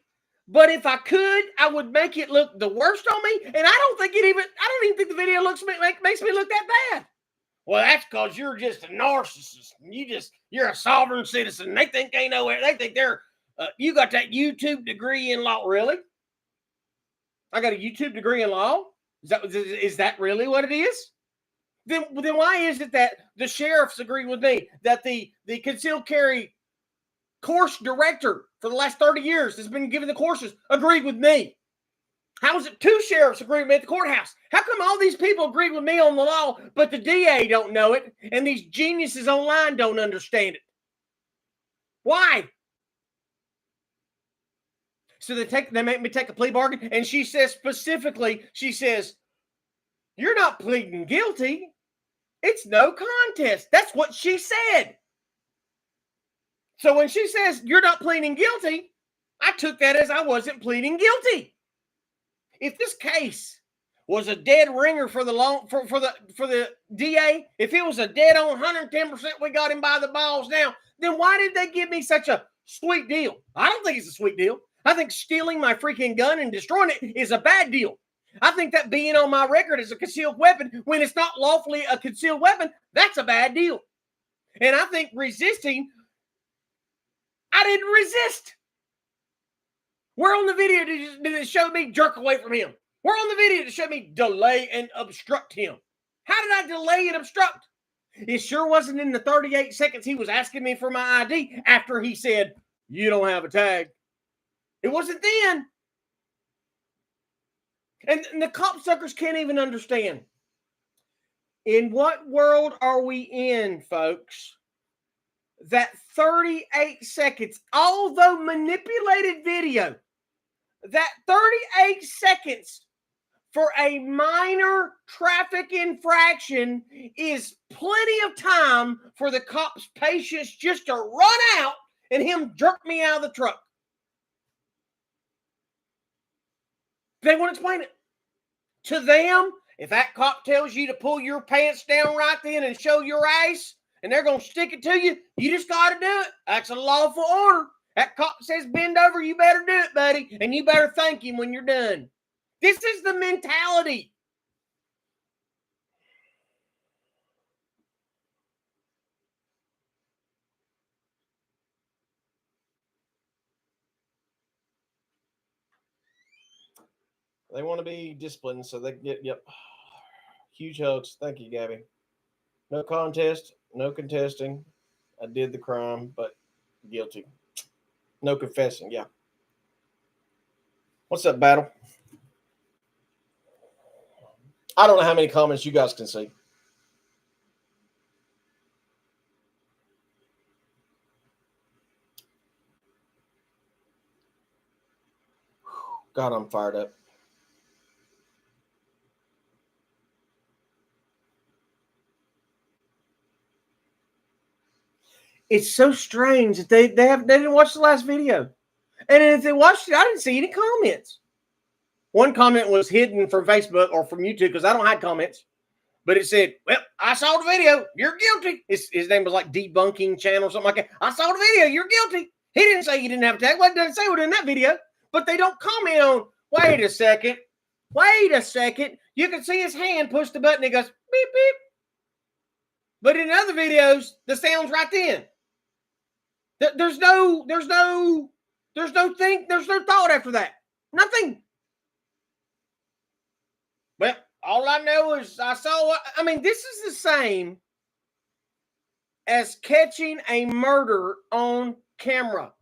But if I could, I would make it look the worst on me. And I don't even think the video makes me look that bad. Well, that's because you're just a narcissist. You're a sovereign citizen. They think they know it. They think you got that YouTube degree in law. Really? I got a YouTube degree in law? Is that really what it is? Then why is it that the sheriffs agree with me, that the concealed carry course director for the last 30 years has been giving the courses agreed with me? How is it 2 sheriffs agree with me at the courthouse? How come all these people agree with me on the law, but the DA don't know it, and these geniuses online don't understand it? Why? So they make me take a plea bargain, and she says specifically, you're not pleading guilty. It's no contest. That's what she said. So when she says you're not pleading guilty, I took that as I wasn't pleading guilty. If this case was a dead ringer for the DA, if it was a dead on 110%, we got him by the balls now, then why did they give me such a sweet deal? I don't think it's a sweet deal. I think stealing my freaking gun and destroying it is a bad deal. I think that being on my record as a concealed weapon when it's not lawfully a concealed weapon, that's a bad deal. And I think resisting, I didn't resist. Where on the video did it show me jerk away from him? Where on the video did it show me delay and obstruct him? How did I delay and obstruct? It sure wasn't in the 38 seconds he was asking me for my ID after he said, you don't have a tag. It wasn't then. And the cop suckers can't even understand. In what world are we in, folks? That 38 seconds, although manipulated video, that 38 seconds for a minor traffic infraction is plenty of time for the cop's patience just to run out and him jerk me out of the truck. They won't explain it. To them, if that cop tells you to pull your pants down right then and show your ass, and they're going to stick it to you, you just got to do it. That's a lawful order. That cop says bend over, you better do it, buddy, and you better thank him when you're done. This is the mentality. They want to be disciplined, so they get, huge hugs. Thank you, Gabby. No contest, no contesting. I did the crime, but guilty. No confessing, yeah. What's up, Battle? I don't know how many comments you guys can see. God, I'm fired up. It's so strange that they didn't watch the last video. And if they watched it, I didn't see any comments. One comment was hidden from Facebook or from YouTube because I don't hide comments. But it said, well, I saw the video. You're guilty. His name was like Debunking Channel or something like that. I saw the video. You're guilty. He didn't say you didn't have a tag. Well, it doesn't say it in that video. But they don't comment on, wait a second. You can see his hand push the button. It goes, beep, beep. But in other videos, the sound's right then. There's no thought after that. Nothing. Well, all I know is I saw, I mean, this is the same as catching a murder on camera.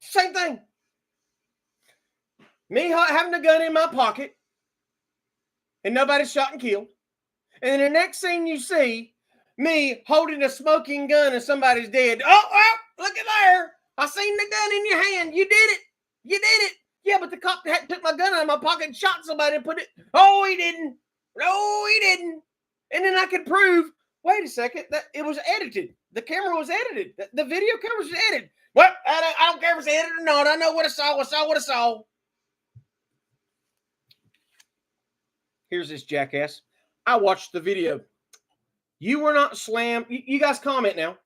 Same thing. Me having a gun in my pocket and nobody's shot and killed. And then the next thing you see, me holding a smoking gun and somebody's dead. Oh, look at there. I seen the gun in your hand. You did it. You did it. Yeah, but the cop took my gun out of my pocket and shot somebody and put it. Oh, he didn't. No, he didn't. And then I could prove, wait a second, that it was edited. The camera was edited. The video camera was edited. Well, I don't care if it's edited or not. I know what I saw. I saw what I saw. Here's this jackass. I watched the video. You were not slammed. You guys comment now.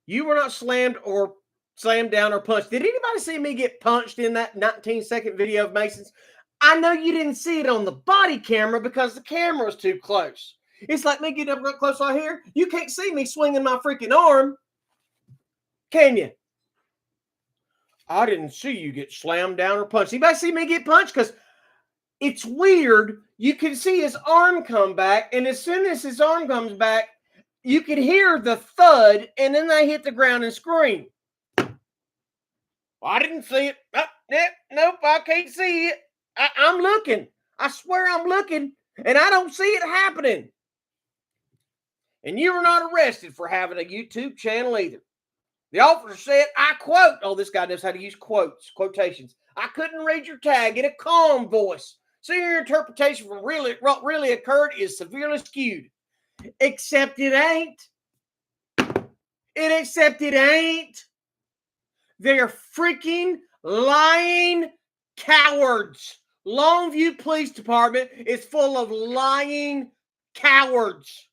You were not slammed or slammed down or punched. Did anybody see me get punched in that 19-second video of Mason's? I know you didn't see it on the body camera because the camera was too close. It's like me getting up real close right here. You can't see me swinging my freaking arm. Can you? I didn't see you get slammed down or punched. Anybody see me get punched? Because it's weird. You can see his arm come back, and as soon as his arm comes back, you can hear the thud, and then they hit the ground and scream. Well, I didn't see it. Nope, I can't see it. I'm looking. I swear I'm looking, and I don't see it happening. And you were not arrested for having a YouTube channel either. The officer said, I quote, oh, this guy knows how to use quotations. I couldn't read your tag in a calm voice. So your interpretation from what really occurred is severely skewed. Except it ain't. Except it ain't. They're freaking lying cowards. Longview Police Department is full of lying cowards.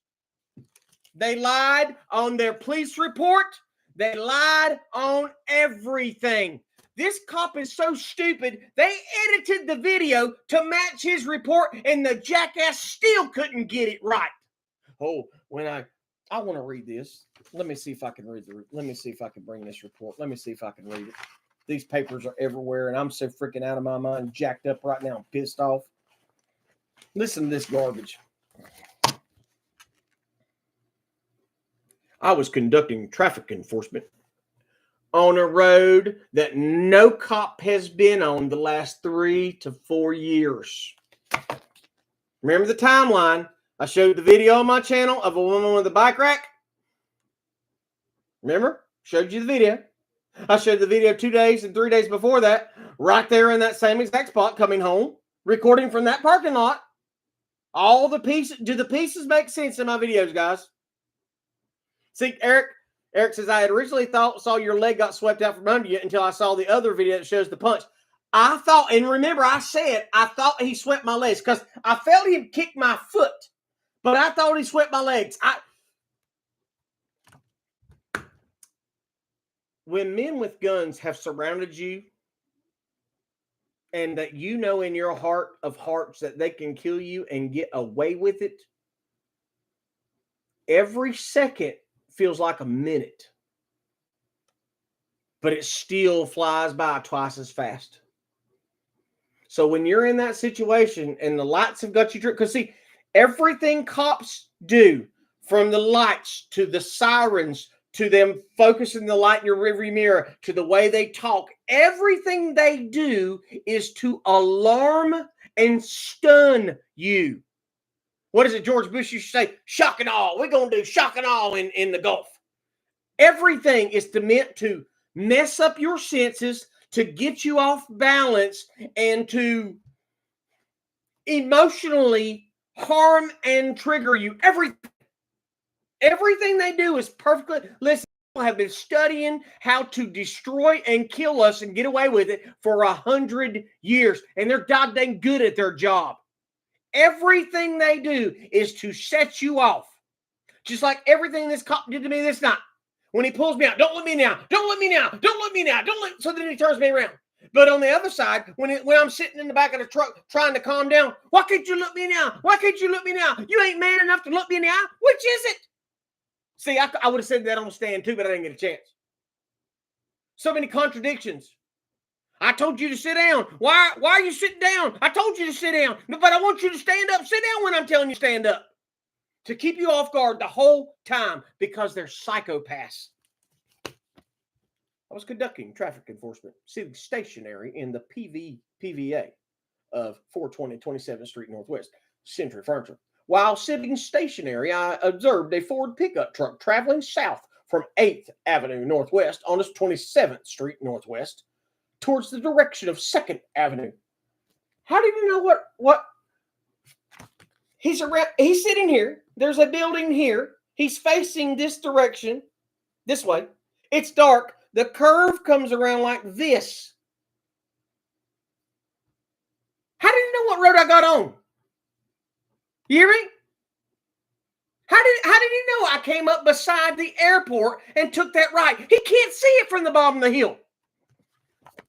They lied on their police report. They lied on everything. This cop is so stupid, they edited the video to match his report, and the jackass still couldn't get it right. Oh, when I want to read this. Let me see if I can read let me see if I can bring this report. Let me see if I can read it. These papers are everywhere, and I'm so freaking out of my mind, jacked up right now. I'm pissed off. Listen to this garbage. I was conducting traffic enforcement on a road that no cop has been on the last 3 to 4 years. Remember the timeline? I showed the video on my channel of a woman with a bike rack. Remember? Showed you the video. I showed the video 2 days and 3 days before that, right there in that same exact spot, coming home, recording from that parking lot. All the pieces, do the pieces make sense in my videos, guys? See, Eric says, I had originally saw your leg got swept out from under you until I saw the other video that shows the punch. I thought, and remember I said, I thought he swept my legs because I felt him kick my foot, but I thought he swept my legs. When men with guns have surrounded you and that you know in your heart of hearts that they can kill you and get away with it, every second feels like a minute, but it still flies by twice as fast. So when you're in that situation and the lights have got you tripped, because see, everything cops do, from the lights to the sirens to them focusing the light in your rearview mirror to the way they talk, everything they do is to alarm and stun you. What is it George Bush used to say? Shock and awe. We're going to do shock and awe in the Gulf. Everything is meant to mess up your senses, to get you off balance, and to emotionally harm and trigger you. Everything they do is perfectly... Listen, people have been studying how to destroy and kill us and get away with it for 100 years, and they're goddamn good at their job. Everything they do is to set you off. Just like everything this cop did to me this night. When he pulls me out, don't let me now, don't let me now, don't let me now, so then he turns me around. But on the other side, when I'm sitting in the back of the truck trying to calm down, why can't you look me now? Why can't you look me now? You ain't man enough to look me in the eye. Which is it? See, I would have said that on stand too, but I didn't get a chance. So many contradictions. I told you to sit down. Why are you sitting down? I told you to sit down. But I want you to stand up. Sit down when I'm telling you to stand up. To keep you off guard the whole time because they're psychopaths. I was conducting traffic enforcement, sitting stationary in the PVA of 420 27th Street Northwest, Century Furniture. While sitting stationary, I observed a Ford pickup truck traveling south from 8th Avenue Northwest on its 27th Street Northwest towards the direction of 2nd Avenue. How did you know what? He's sitting here. There's a building here. He's facing this direction, this way. It's dark. The curve comes around like this. How did you know what road I got on? You hear me? How did he know I came up beside the airport and took that right? He can't see it from the bottom of the hill.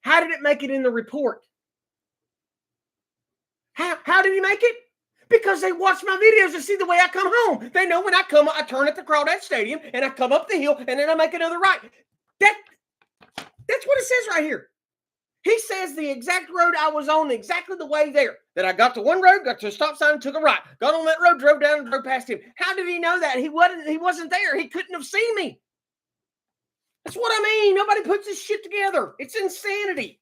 How did it make it in the report? How did he make it? Because they watch my videos and see the way I come home. They know when I come, I turn at the Crawdad Stadium and I come up the hill and then I make another right. That's what it says right here. He says the exact road I was on, exactly the way there. That I got to one road, got to a stop sign, took a right. Got on that road, drove down, and drove past him. How did he know that? He wasn't there. He couldn't have seen me. That's what I mean. Nobody puts this shit together. It's insanity.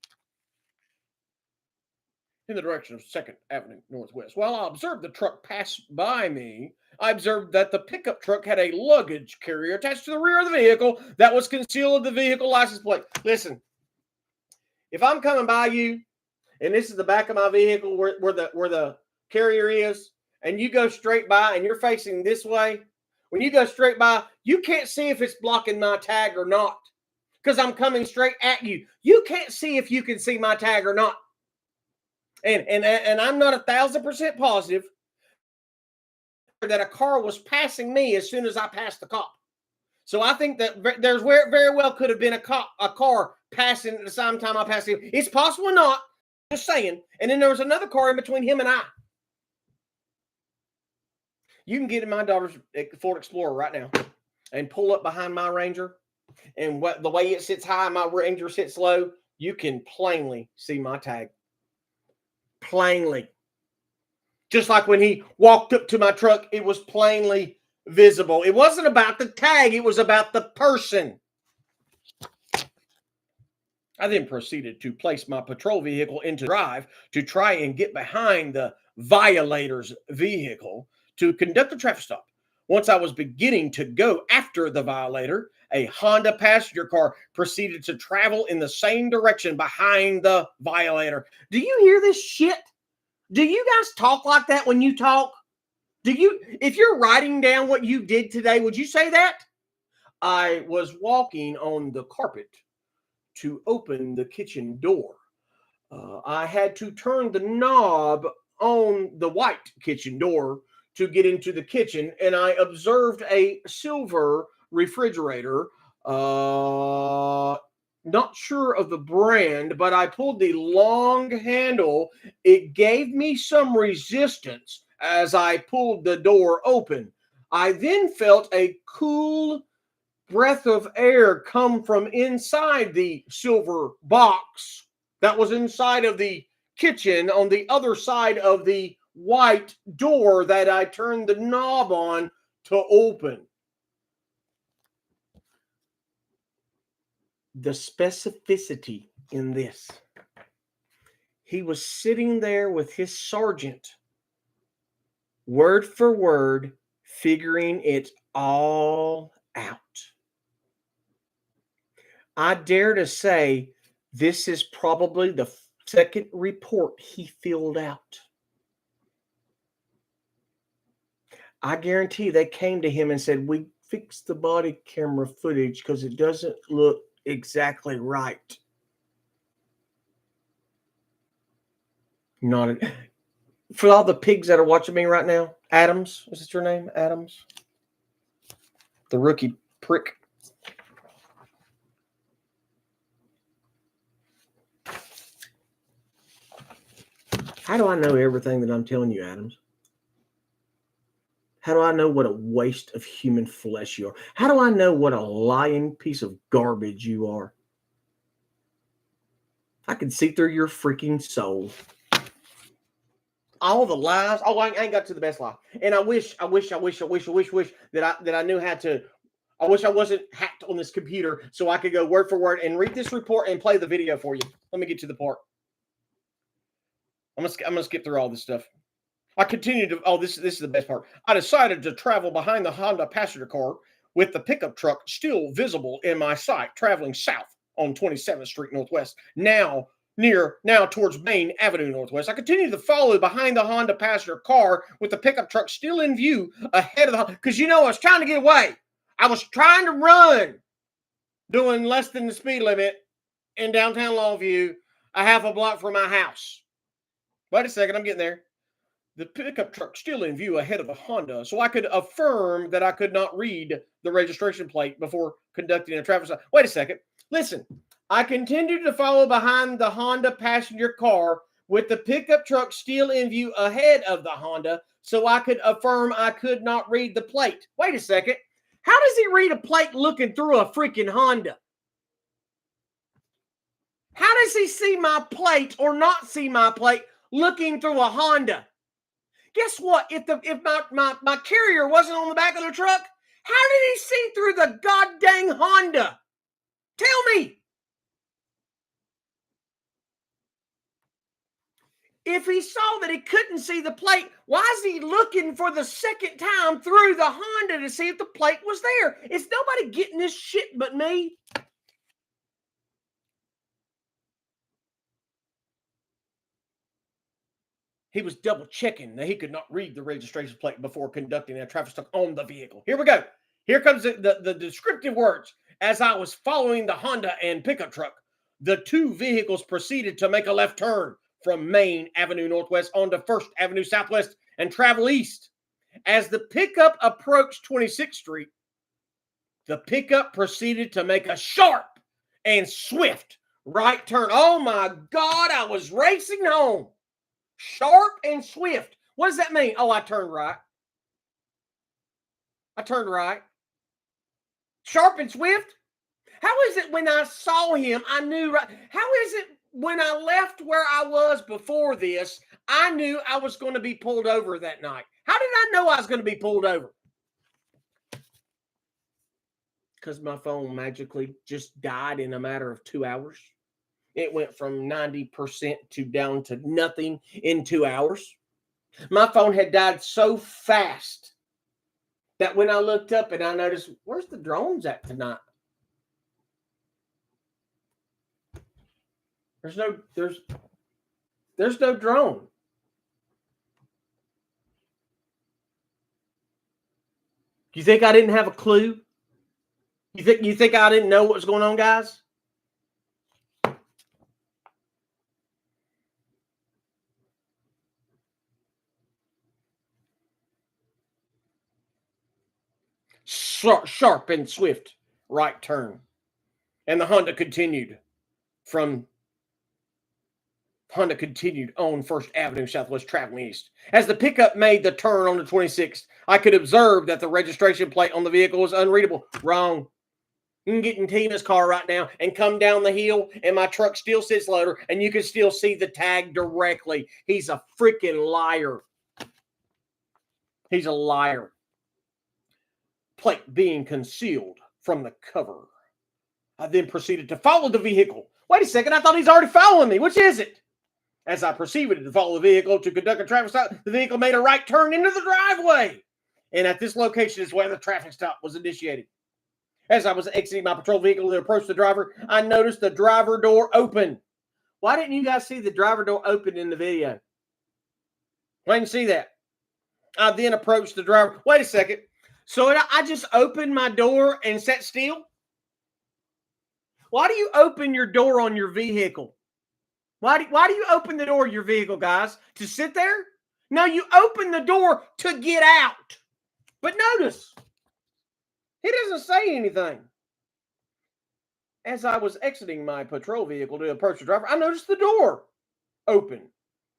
In the direction of 2nd Avenue Northwest. While I observed the truck pass by me, I observed that the pickup truck had a luggage carrier attached to the rear of the vehicle that was concealed with the vehicle license plate. Listen, if I'm coming by you, and this is the back of my vehicle where the carrier is, and you go straight by and you're facing this way, when you go straight by, you can't see if it's blocking my tag or not because I'm coming straight at you. You can't see if you can see my tag or not. And I'm not 1,000% positive that a car was passing me as soon as I passed the cop. So I think that there's very well could have been a car passing at the same time I passed him. It's possible not, just saying. And then there was another car in between him and I. You can get in my daughter's Ford Explorer right now and pull up behind my Ranger. And the way it sits high, my Ranger sits low, you can plainly see my tag. Plainly. Just like when he walked up to my truck, it was plainly visible. It wasn't about the tag. It was about the person. I then proceeded to place my patrol vehicle into drive to try and get behind the violator's vehicle to conduct a traffic stop. Once I was beginning to go after the violator, a Honda passenger car proceeded to travel in the same direction behind the violator. Do you hear this shit? Do you guys talk like that when you talk? If you're writing down what you did today, would you say that? I was walking on the carpet to open the kitchen door. I had to turn the knob on the white kitchen door to get into the kitchen, and I observed a silver refrigerator. Not sure of the brand, but I pulled the long handle. It gave me some resistance as I pulled the door open. I then felt a cool breath of air come from inside the silver box that was inside of the kitchen on the other side of the white door that I turned the knob on to open. The specificity in this. He was sitting there with his sergeant, word for word, figuring it all out. I dare to say this is probably the second report he filled out. I guarantee they came to him and said, we fixed the body camera footage because it doesn't look exactly right. For all the pigs that are watching me right now, Adams, is it your name? Adams? The rookie prick. How do I know everything that I'm telling you, Adams? How do I know what a waste of human flesh you are? How do I know what a lying piece of garbage you are? I can see through your freaking soul. All the lies. Oh, I ain't got to the best lie. And I wish that I knew how to. I wish I wasn't hacked on this computer so I could go word for word and read this report and play the video for you. Let me get to the part. I'm gonna skip through all this stuff. I continued to. Oh, this is the best part. I decided to travel behind the Honda passenger car with the pickup truck still visible in my sight, traveling south on 27th Street Northwest. Now towards Main Avenue Northwest. I continued to follow behind the Honda passenger car with the pickup truck still in view ahead of the. Because I was trying to get away. I was trying to run, doing less than the speed limit in downtown Longview, a half a block from my house. Wait a second, I'm getting there. The pickup truck still in view ahead of a Honda, so I could affirm that I could not read the registration plate before conducting a traffic stop. Wait a second. Listen, I continued to follow behind the Honda passenger car with the pickup truck still in view ahead of the Honda, so I could affirm I could not read the plate. Wait a second. How does he read a plate looking through a freaking Honda? How does he see my plate or not see my plate looking through a Honda? Guess what? If my carrier wasn't on the back of the truck, how did he see through the goddamn Honda? Tell me. If he saw that he couldn't see the plate, why is he looking for the second time through the Honda to see if the plate was there? It's nobody getting this shit but me. He was double checking that he could not read the registration plate before conducting a traffic stop on the vehicle. Here we go. Here comes the descriptive words. As I was following the Honda and pickup truck, the two vehicles proceeded to make a left turn from Main Avenue Northwest onto First Avenue Southwest and travel east. As the pickup approached 26th Street, the pickup proceeded to make a sharp and swift right turn. Oh my God, I was racing home. Sharp and swift. What does that mean? Oh, I turned right. I turned right. Sharp and swift? How is it when I saw him, I knew right? How is it when I left where I was before this, I knew I was going to be pulled over that night? How did I know I was going to be pulled over? Because my phone magically just died in a matter of 2 hours. It went from 90% to down to nothing in 2 hours. My phone had died so fast that when I looked up and I noticed, where's the drones at tonight? There's no drone. You think I didn't have a clue? You think I didn't know what was going on, guys? Sharp and swift right turn. And the Honda continued on First Avenue Southwest traveling east. As the pickup made the turn on the 26th, I could observe that the registration plate on the vehicle was unreadable. Wrong. You can get in Tina's car right now and come down the hill, and my truck still sits loader, and you can still see the tag directly. He's a freaking liar. He's a liar. Plate being concealed from the cover. I then proceeded to follow the vehicle. Wait a second, I thought he's already following me. Which is it? As I proceeded to follow the vehicle to conduct a traffic stop, the vehicle made a right turn into the driveway. And at this location is where the traffic stop was initiated. As I was exiting my patrol vehicle to approach the driver, I noticed the driver door open. Why didn't you guys see the driver door open in the video? Why didn't you see that? I then approached the driver. Wait a second. So I just opened my door and sat still? Why do you open your door on your vehicle? Why do you open the door of your vehicle, guys? To sit there? No, you open the door to get out. But notice, he doesn't say anything. As I was exiting my patrol vehicle to approach the driver, I noticed the door open.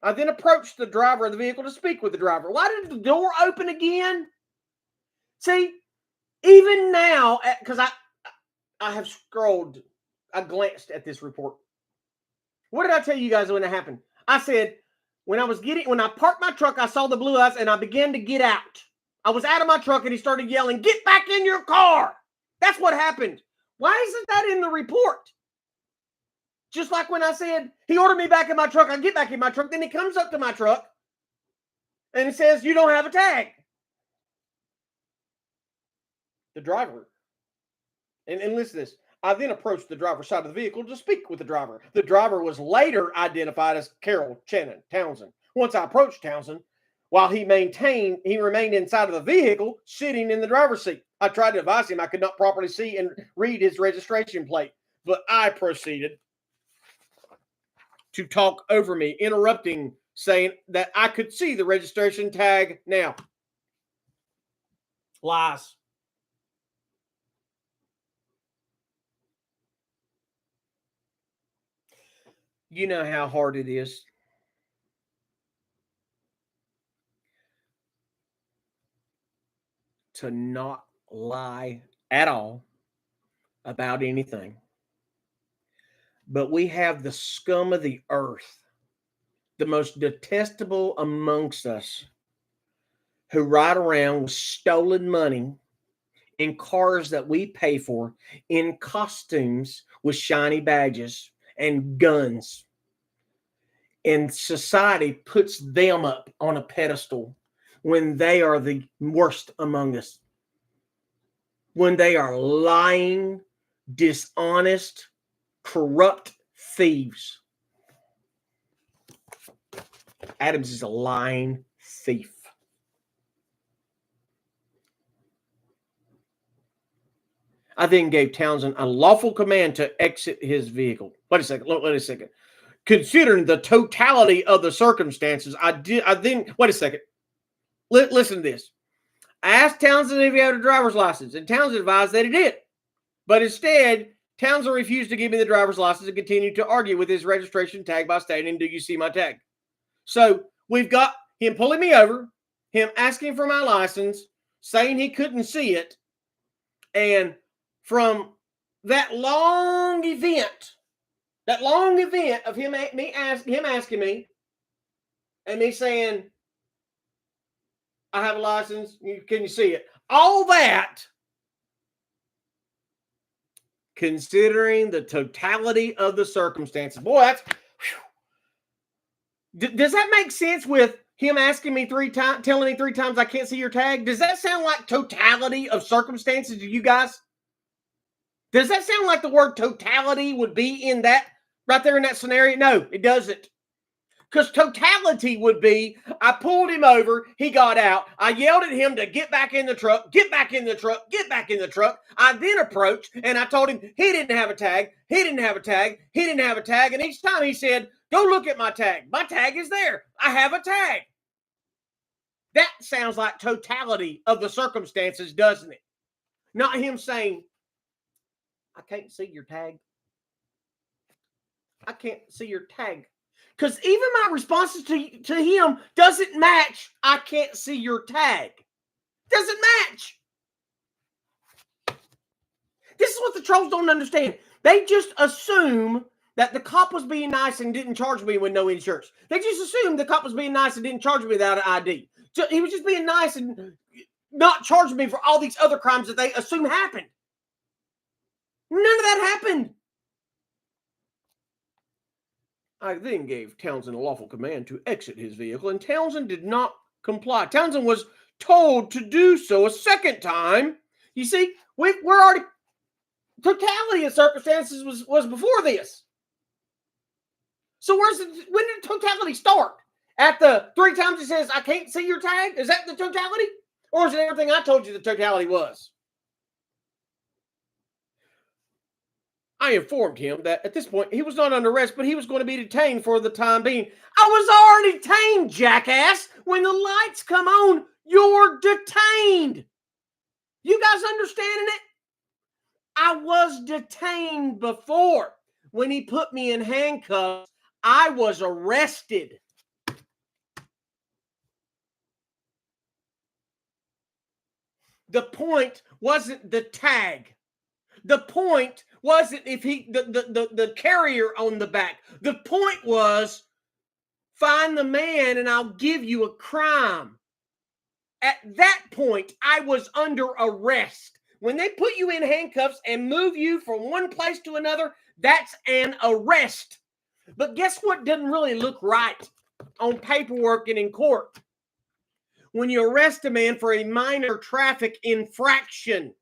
I then approached the driver of the vehicle to speak with the driver. Why did the door open again? See, even now, because I have scrolled, I glanced at this report. What did I tell you guys when it happened? I said, when I parked my truck, I saw the blue lights and I began to get out. I was out of my truck and he started yelling, "Get back in your car." That's what happened. Why isn't that in the report? Just like when I said he ordered me back in my truck, I get back in my truck. Then he comes up to my truck and he says, "You don't have a tag." The driver. And listen to this. I then approached the driver's side of the vehicle to speak with the driver. The driver was later identified as Carol Shannon Townsend. Once I approached Townsend, while he remained inside of the vehicle, sitting in the driver's seat. I tried to advise him I could not properly see and read his registration plate, but I proceeded to talk over me, interrupting, saying that I could see the registration tag now. Lies. You know how hard it is to not lie at all about anything. But we have the scum of the earth, the most detestable amongst us, who ride around with stolen money in cars that we pay for, in costumes with shiny badges and guns. And society puts them up on a pedestal when they are the worst among us. When they are lying, dishonest, corrupt thieves. Adams is a lying thief. I then gave Townsend a lawful command to exit his vehicle. Wait a second. Considering the totality of the circumstances, wait a second. Listen to this. I asked Townsend if he had a driver's license, and Townsend advised that he did. But instead, Townsend refused to give me the driver's license and continued to argue with his registration tag by stating, "Do you see my tag?" So we've got him pulling me over, him asking for my license, saying he couldn't see it, and from that long event of him asking me, and me saying, "I have a license, can you see it?" All that, considering the totality of the circumstances. Boy, that's... Does that make sense with him asking me telling me 3 times, "I can't see your tag"? Does that sound like totality of circumstances to you guys? Does that sound like the word totality would be in that, right there in that scenario? No, it doesn't. Because totality would be, I pulled him over, he got out, I yelled at him to get back in the truck, get back in the truck, get back in the truck. I then approached and I told him he didn't have a tag, he didn't have a tag, he didn't have a tag. And each time he said, "Go look at my tag. My tag is there. I have a tag." That sounds like totality of the circumstances, doesn't it? Not him saying, "I can't see your tag. I can't see your tag." Because even my responses to him doesn't match, "I can't see your tag." Doesn't match. This is what the trolls don't understand. They just assume that the cop was being nice and didn't charge me with no insurance. They just assumed the cop was being nice and didn't charge me without an ID. So he was just being nice and not charging me for all these other crimes that they assume happened. None of that happened. I then gave Townsend a lawful command to exit his vehicle, and Townsend did not comply. Townsend was told to do so a second time. You see, we're already... Totality of circumstances was before this. So when did totality start? At the 3 times he says, "I can't see your tag"? Is that the totality? Or is it everything I told you the totality was? I informed him that at this point he was not under arrest, but he was going to be detained for the time being. I was already detained, jackass. When the lights come on, you're detained. You guys understanding it? I was detained before. When he put me in handcuffs, I was arrested. The point wasn't the tag. The point wasn't if he the carrier on the back. The point was, find the man and I'll give you a crime. At that point, I was under arrest. When they put you in handcuffs and move you from one place to another, that's an arrest. But guess what doesn't really look right on paperwork and in court? When you arrest a man for a minor traffic infraction.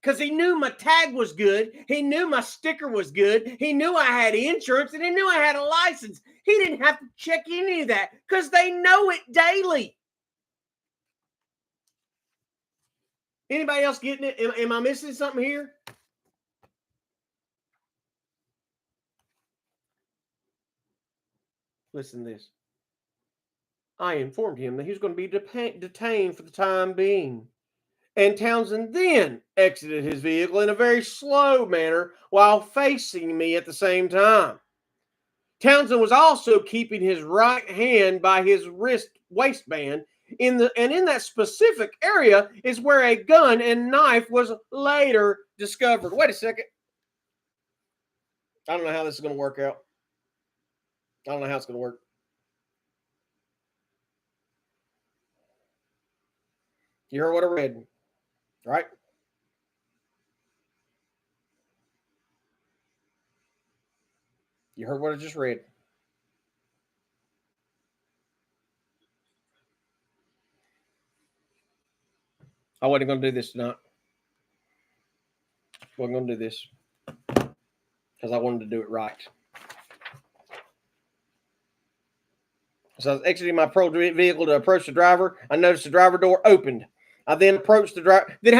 Because he knew my tag was good. He knew my sticker was good. He knew I had insurance, and he knew I had a license. He didn't have to check any of that because they know it daily. Anybody else getting it? Am I missing something here? Listen to this. I informed him that he was going to be detained for the time being. And Townsend then exited his vehicle in a very slow manner while facing me at the same time. Townsend was also keeping his right hand by his waistband. In that specific area is where a gun and knife was later discovered. Wait a second. I don't know how this is going to work out. I don't know how it's going to work. You heard what I read, right? You heard what I just read. I wasn't going to do this tonight. I wasn't going to do this because I wanted to do it right. So I was exiting my patrol vehicle to approach the driver. I noticed the driver door opened. I then approached the driver. Then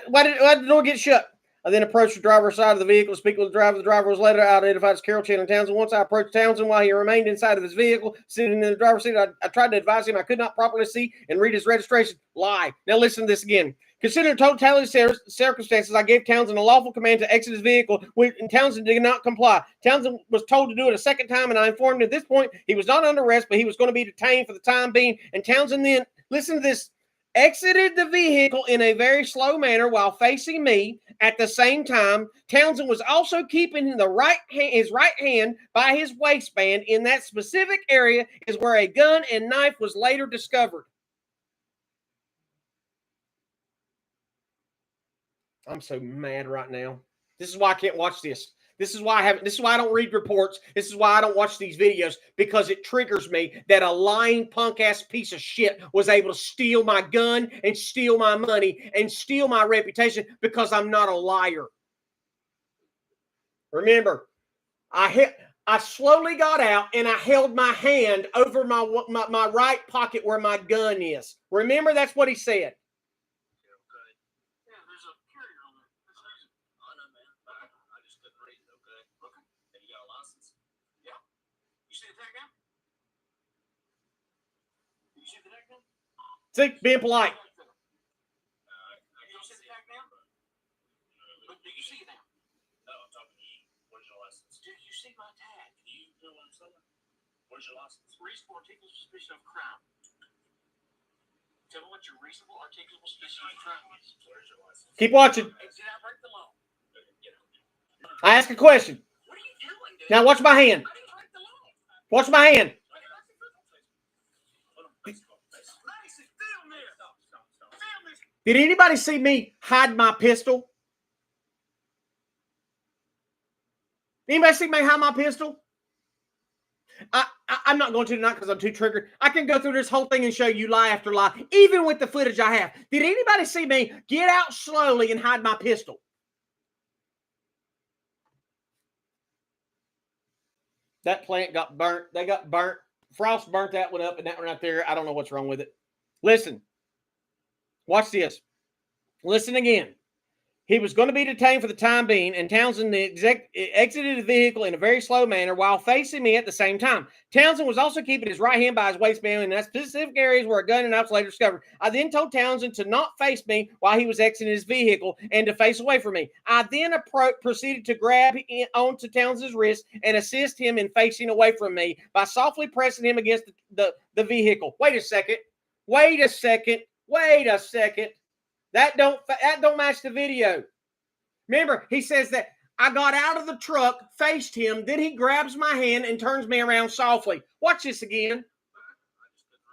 why did the door get shut? I then approached the driver's side of the vehicle to speak with the driver. The driver was later identified as Carol Chandler Townsend. Once I approached Townsend while he remained inside of his vehicle, sitting in the driver's seat, I tried to advise him I could not properly see and read his registration. Lie. Now listen to this again. Considering totality of circumstances, I gave Townsend a lawful command to exit his vehicle, and Townsend did not comply. Townsend was told to do it a second time, and I informed him at this point he was not under arrest, but he was going to be detained for the time being. And Townsend then, listen to this, exited the vehicle in a very slow manner while facing me. At the same time, Townsend was also keeping his right hand by his waistband. In that specific area is where a gun and knife was later discovered. I'm so mad right now. This is why I can't watch this. This is why I don't read reports. This is why I don't watch these videos, because it triggers me that a lying punk ass piece of shit was able to steal my gun and steal my money and steal my reputation because I'm not a liar. Remember, I slowly got out and I held my hand over my right pocket where my gun is. Remember, that's what he said. See, being polite. Do you see it now? No, I'm talking to you. Where's your license? Do you see my tag? Do you know what I'm saying? Where's your license? Reasonable articulable suspicion of crime. Tell me what your reasonable articulable suspicion of crime is. Where's your license? Keep watching. Did I break the law? I ask a question. What are you doing, dude? Now watch my hand. I didn't break the law. Watch my hand. Did anybody see me hide my pistol? Anybody see me hide my pistol? I'm not going to tonight because I'm too triggered. I can go through this whole thing and show you lie after lie, even with the footage I have. Did anybody see me get out slowly and hide my pistol? That plant got burnt. They got burnt. Frost burnt that one up, and that one right there, I don't know what's wrong with it. Listen. Watch this. Listen again. He was going to be detained for the time being, and Townsend exited the vehicle in a very slow manner while facing me at the same time. Townsend was also keeping his right hand by his waistband in that specific areas where a gun and knife was later discovered. I then told Townsend to not face me while he was exiting his vehicle and to face away from me. I then proceeded to grab onto Townsend's wrist and assist him in facing away from me by softly pressing him against the vehicle. Wait a second. That don't match the video. Remember, he says that I got out of the truck, faced him, then he grabs my hand and turns me around softly. Watch this again.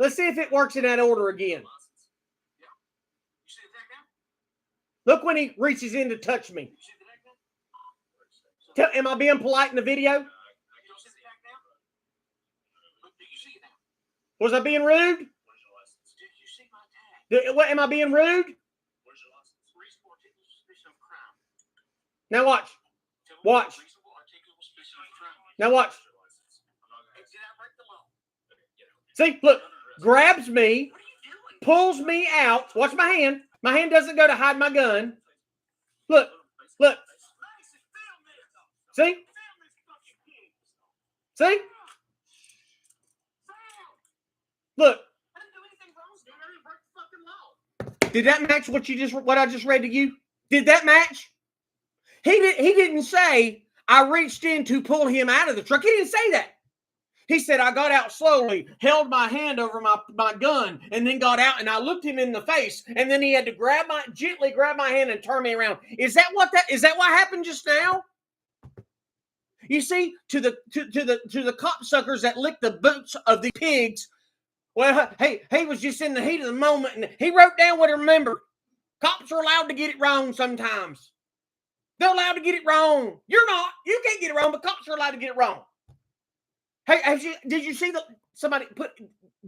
Let's see if it works in that order again. Look when he reaches in to touch me. Am I being polite in the video? Was I being rude? What, am I being rude? Now watch. Watch. Now watch. See, look. Grabs me, pulls me out. Watch my hand. My hand doesn't go to hide my gun. Look. Look. See? See? Look. Did that match what I just read to you? Did that match? He didn't say I reached in to pull him out of the truck. He didn't say that. He said I got out slowly, held my hand over my gun, and then got out, and I looked him in the face, and then he had to gently grab my hand and turn me around. Is that what happened just now? You see, to the cocksuckers that lick the boots of the pigs. Well, hey, he was just in the heat of the moment, and he wrote down what he remembered. Cops are allowed to get it wrong sometimes. They're allowed to get it wrong. You're not. You can't get it wrong, but cops are allowed to get it wrong. Hey, did you see somebody put,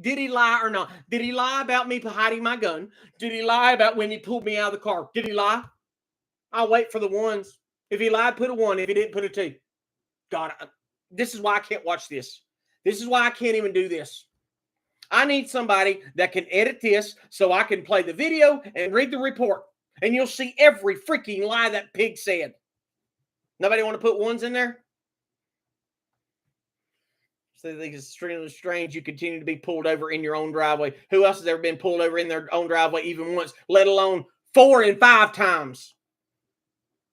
did he lie or not? Did he lie about me hiding my gun? Did he lie about when he pulled me out of the car? Did he lie? I'll wait for the ones. If he lied, put a 1. If he didn't, put a 2. God, this is why I can't watch this. This is why I can't even do this. I need somebody that can edit this so I can play the video and read the report. And you'll see every freaking lie that pig said. Nobody want to put 1s in there? So I think it's extremely strange you continue to be pulled over in your own driveway. Who else has ever been pulled over in their own driveway even once, let alone 4 and 5 times?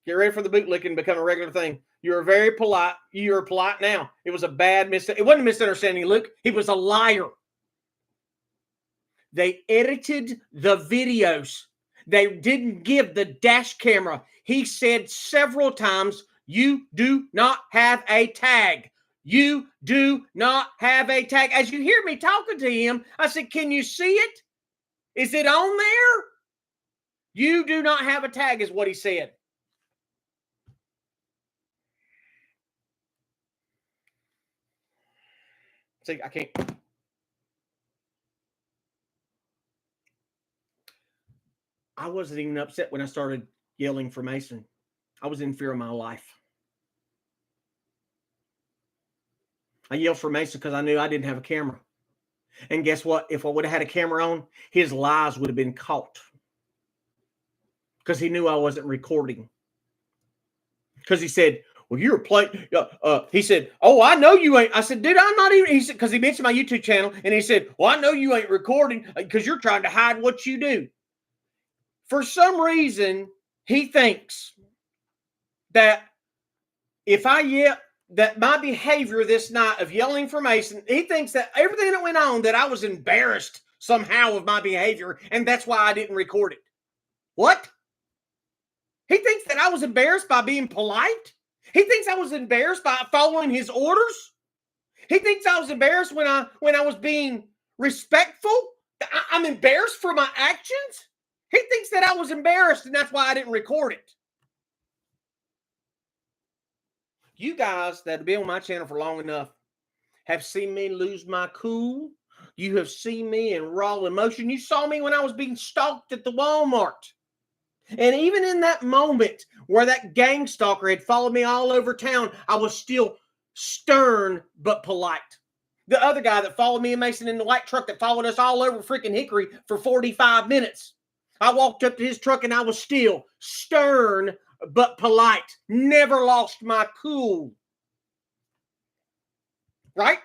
Get ready for the bootlicking to become a regular thing. You're very polite. You're polite now. It was a bad mistake. It wasn't a misunderstanding, Luke. He was a liar. They edited the videos. They didn't give the dash camera. He said several times, you do not have a tag. You do not have a tag. As you hear me talking to him, I said, can you see it? Is it on there? You do not have a tag is what he said. See, I can't. I wasn't even upset when I started yelling for Mason. I was in fear of my life. I yelled for Mason because I knew I didn't have a camera. And guess what? If I would have had a camera on, his lies would have been caught. Because he knew I wasn't recording. Because he said, well, you're playing. He said, oh, I know you ain't. I said, dude, I'm not even. He said, because he mentioned my YouTube channel. And he said, well, I know you ain't recording because you're trying to hide what you do. For some reason, he thinks that if I yell, that my behavior this night of yelling for Mason, he thinks that everything that went on, that I was embarrassed somehow of my behavior, and that's why I didn't record it. What? He thinks that I was embarrassed by being polite? He thinks I was embarrassed by following his orders? He thinks I was embarrassed when I was being respectful? I'm embarrassed for my actions? He thinks that I was embarrassed, and that's why I didn't record it. You guys that have been on my channel for long enough have seen me lose my cool. You have seen me in raw emotion. You saw me when I was being stalked at the Walmart. And even in that moment where that gang stalker had followed me all over town, I was still stern but polite. The other guy that followed me and Mason in the white truck that followed us all over freaking Hickory for 45 minutes. I walked up to his truck and I was still stern but polite. Never lost my cool. Right?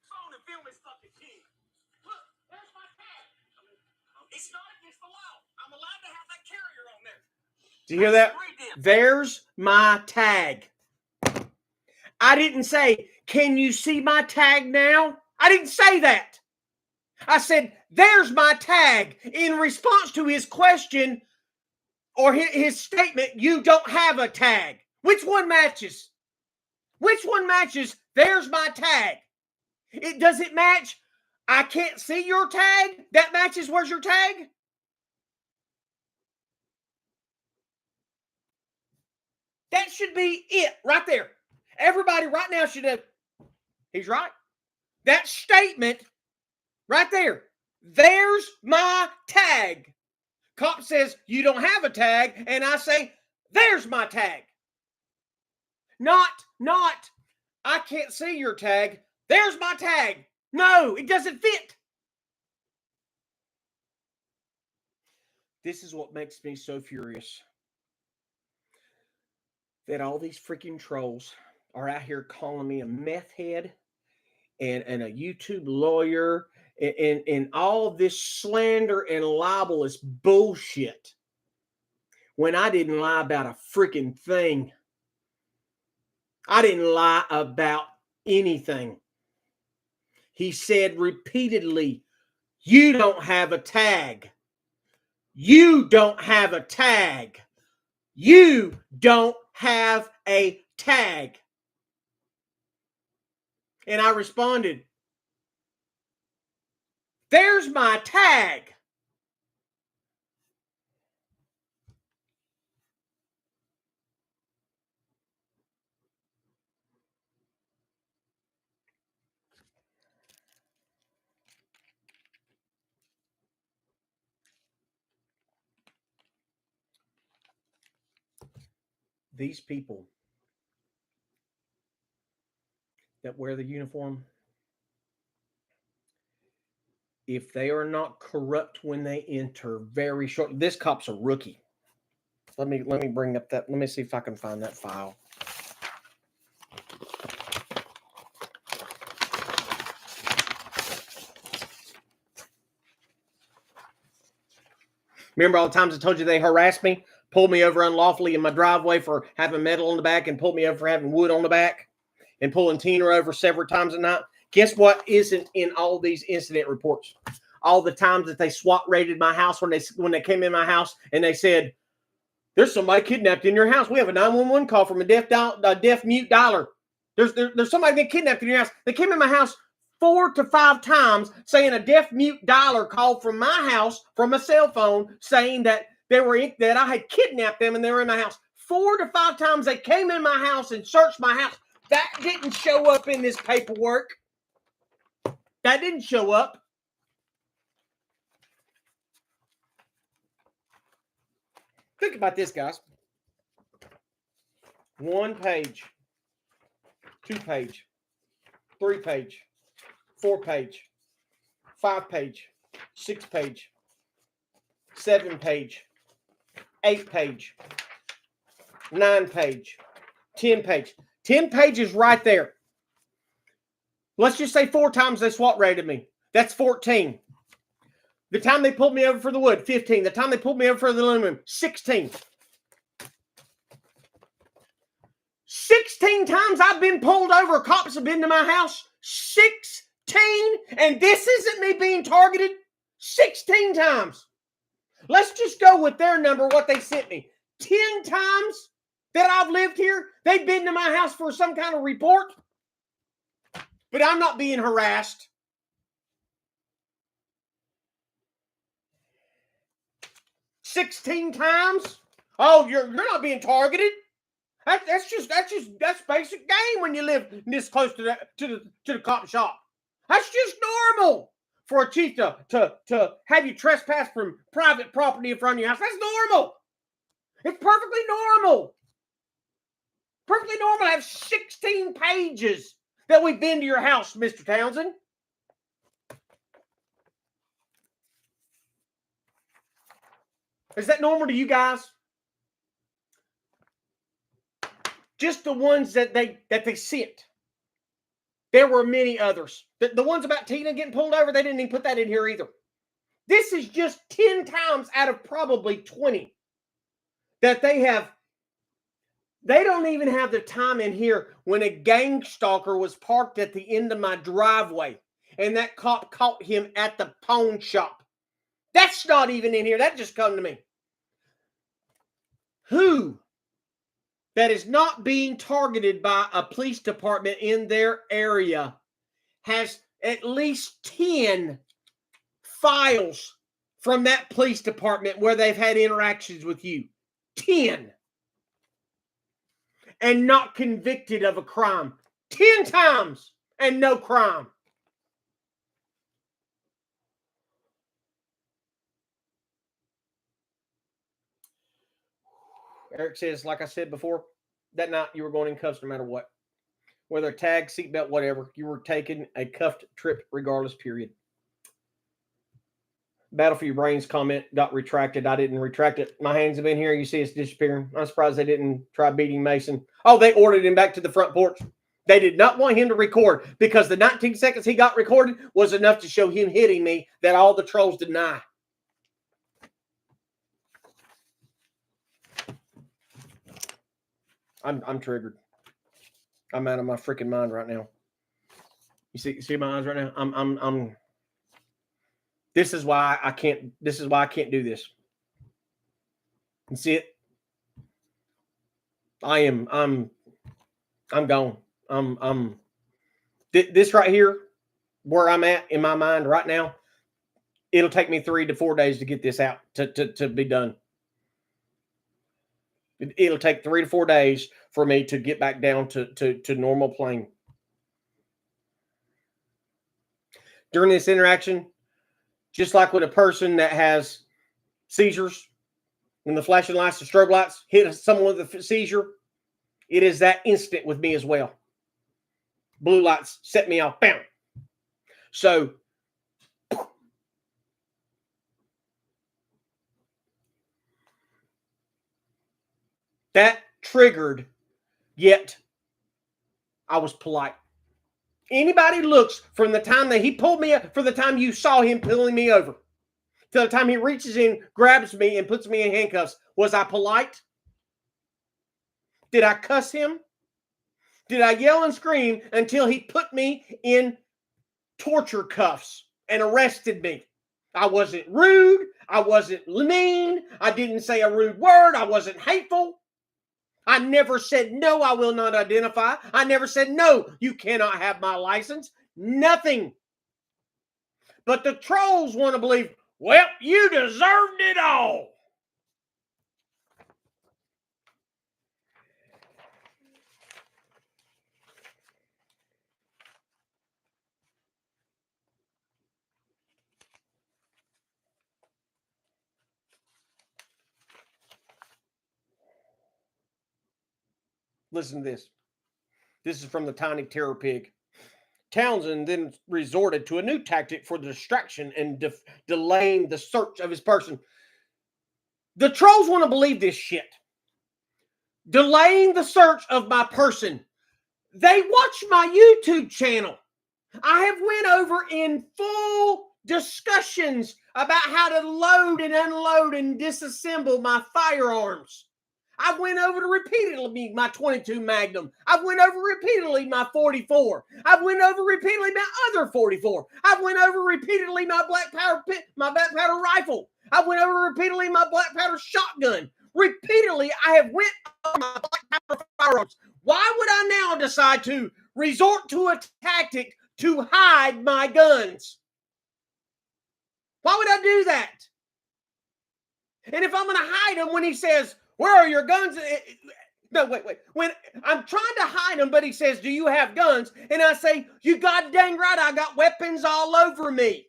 Phone and film his fucking kid. Look, there's my tag. It's not against the law. I'm allowed to have that carrier on there. Do you hear that? There's my tag. I didn't say, can you see my tag now? I didn't say that. I said, there's my tag, in response to his question or his statement, you don't have a tag. Which one matches? Which one matches? There's my tag. Does it match? I can't see your tag. That matches. Where's your tag? That should be it right there. Everybody right now should have. He's right. That statement right there. There's my tag. Cop says, you don't have a tag. And I say, there's my tag. Not, I can't see your tag. There's my tag. No, it doesn't fit. This is what makes me so furious. That all these freaking trolls are out here calling me a meth head and a YouTube lawyer and all this slander and libelous bullshit when I didn't lie about a freaking thing. I didn't lie about anything. He said repeatedly, you don't have a tag. You don't have a tag. You don't have a tag. And I responded, there's my tag. These people that wear the uniform, if they are not corrupt when they enter, very short. This cop's a rookie. Let me bring up that. Let me see if I can find that file. Remember all the times I told you they harassed me, pulled me over unlawfully in my driveway for having metal on the back, and pulled me over for having wood on the back, and pulling Tina over several times a night? Guess what isn't in all these incident reports? All the times that they SWAT raided my house when they came in my house and they said, there's somebody kidnapped in your house. We have a 911 call from a deaf mute dialer. There's somebody that kidnapped in your house. They came in my house 4 to 5 times saying a deaf mute dialer called from my house from a cell phone saying that that I had kidnapped them and they were in my house. 4 to 5 times they came in my house and searched my house. That didn't show up in this paperwork. That didn't show up. Think about this, guys. 1 page, 2 page, 3 page, 4 page, 5 page, 6 page, 7 page, 8 page, 9 page, 10 page. 10 pages right there. Let's just say 4 times they SWAT raided me. That's 14. The time they pulled me over for the wood, 15. The time they pulled me over for the aluminum, 16. 16 times I've been pulled over. Cops have been to my house. 16. And this isn't me being targeted. 16 times. Let's just go with their number, what they sent me. 10 times that I've lived here, they've been to my house for some kind of report. But I'm not being harassed. 16 times? Oh, you're not being targeted. That's basic game when you live this close to the cop shop. That's just normal for a chief to have you trespass from private property in front of your house. That's normal. It's perfectly normal. Perfectly normal to have 16 pages that we've been to your house, Mr. Townsend. Is that normal to you guys? Just the ones that they sent. There were many others. The ones about Tina getting pulled over, they didn't even put that in here either. This is just 10 times out of probably 20 that they have. They don't even have the time in here when a gang stalker was parked at the end of my driveway. and that cop caught him at the pawn shop. That's not even in here. That just come to me. Who that is not being targeted by a police department in their area has at least 10 files from that police department where they've had interactions with you? 10. And not convicted of a crime. 10 times and no crime. Eric says, like I said before, that night you were going in cuffs no matter what. Whether tag, seatbelt, whatever, you were taking a cuffed trip regardless, period. Battle for Your Brains comment got retracted. I didn't retract it. My hands have been here. You see it's disappearing. I'm surprised they didn't try beating Mason. Oh, they ordered him back to the front porch. They did not want him to record because the 19 seconds he got recorded was enough to show him hitting me that all the trolls deny. I'm triggered. I'm out of my freaking mind right now. You see my eyes right now? I'm this is why I can't do this. You see it? I'm gone. This right here, where I'm at in my mind right now, it'll take me 3 to 4 days to get this out to be done. It'll take 3 to 4 days for me to get back down to normal plane. During this interaction, just like with a person that has seizures, when the flashing lights, the strobe lights hit someone with a seizure, it is that instant with me as well. Blue lights set me off. Bam. So that triggered, yet I was polite. Anybody looks from the time that he pulled me up, from the time you saw him pulling me over, till the time he reaches in, grabs me, and puts me in handcuffs, was I polite? Did I cuss him? Did I yell and scream until he put me in torture cuffs and arrested me? I wasn't rude. I wasn't mean. I didn't say a rude word. I wasn't hateful. I never said, no, I will not identify. I never said, no, you cannot have my license. Nothing. But the trolls want to believe, well, you deserved it all. Listen to this. This is from the Tiny Terror Pig. Townsend then resorted to a new tactic for the distraction and delaying the search of his person. The trolls want to believe this shit. Delaying the search of my person. They watch my YouTube channel. I have went over in full discussions about how to load and unload and disassemble my firearms. I went over to repeatedly my 22 Magnum. I went over repeatedly my 44. I went over repeatedly my other 44. I went over repeatedly my black powder rifle. I went over repeatedly my black powder shotgun. Repeatedly, I have went over my black powder firearms. Why would I now decide to resort to a tactic to hide my guns? Why would I do that? And if I'm going to hide them when he says, where are your guns? No, wait. When I'm trying to hide them, but he says, do you have guns? And I say, you god dang right, I got weapons all over me.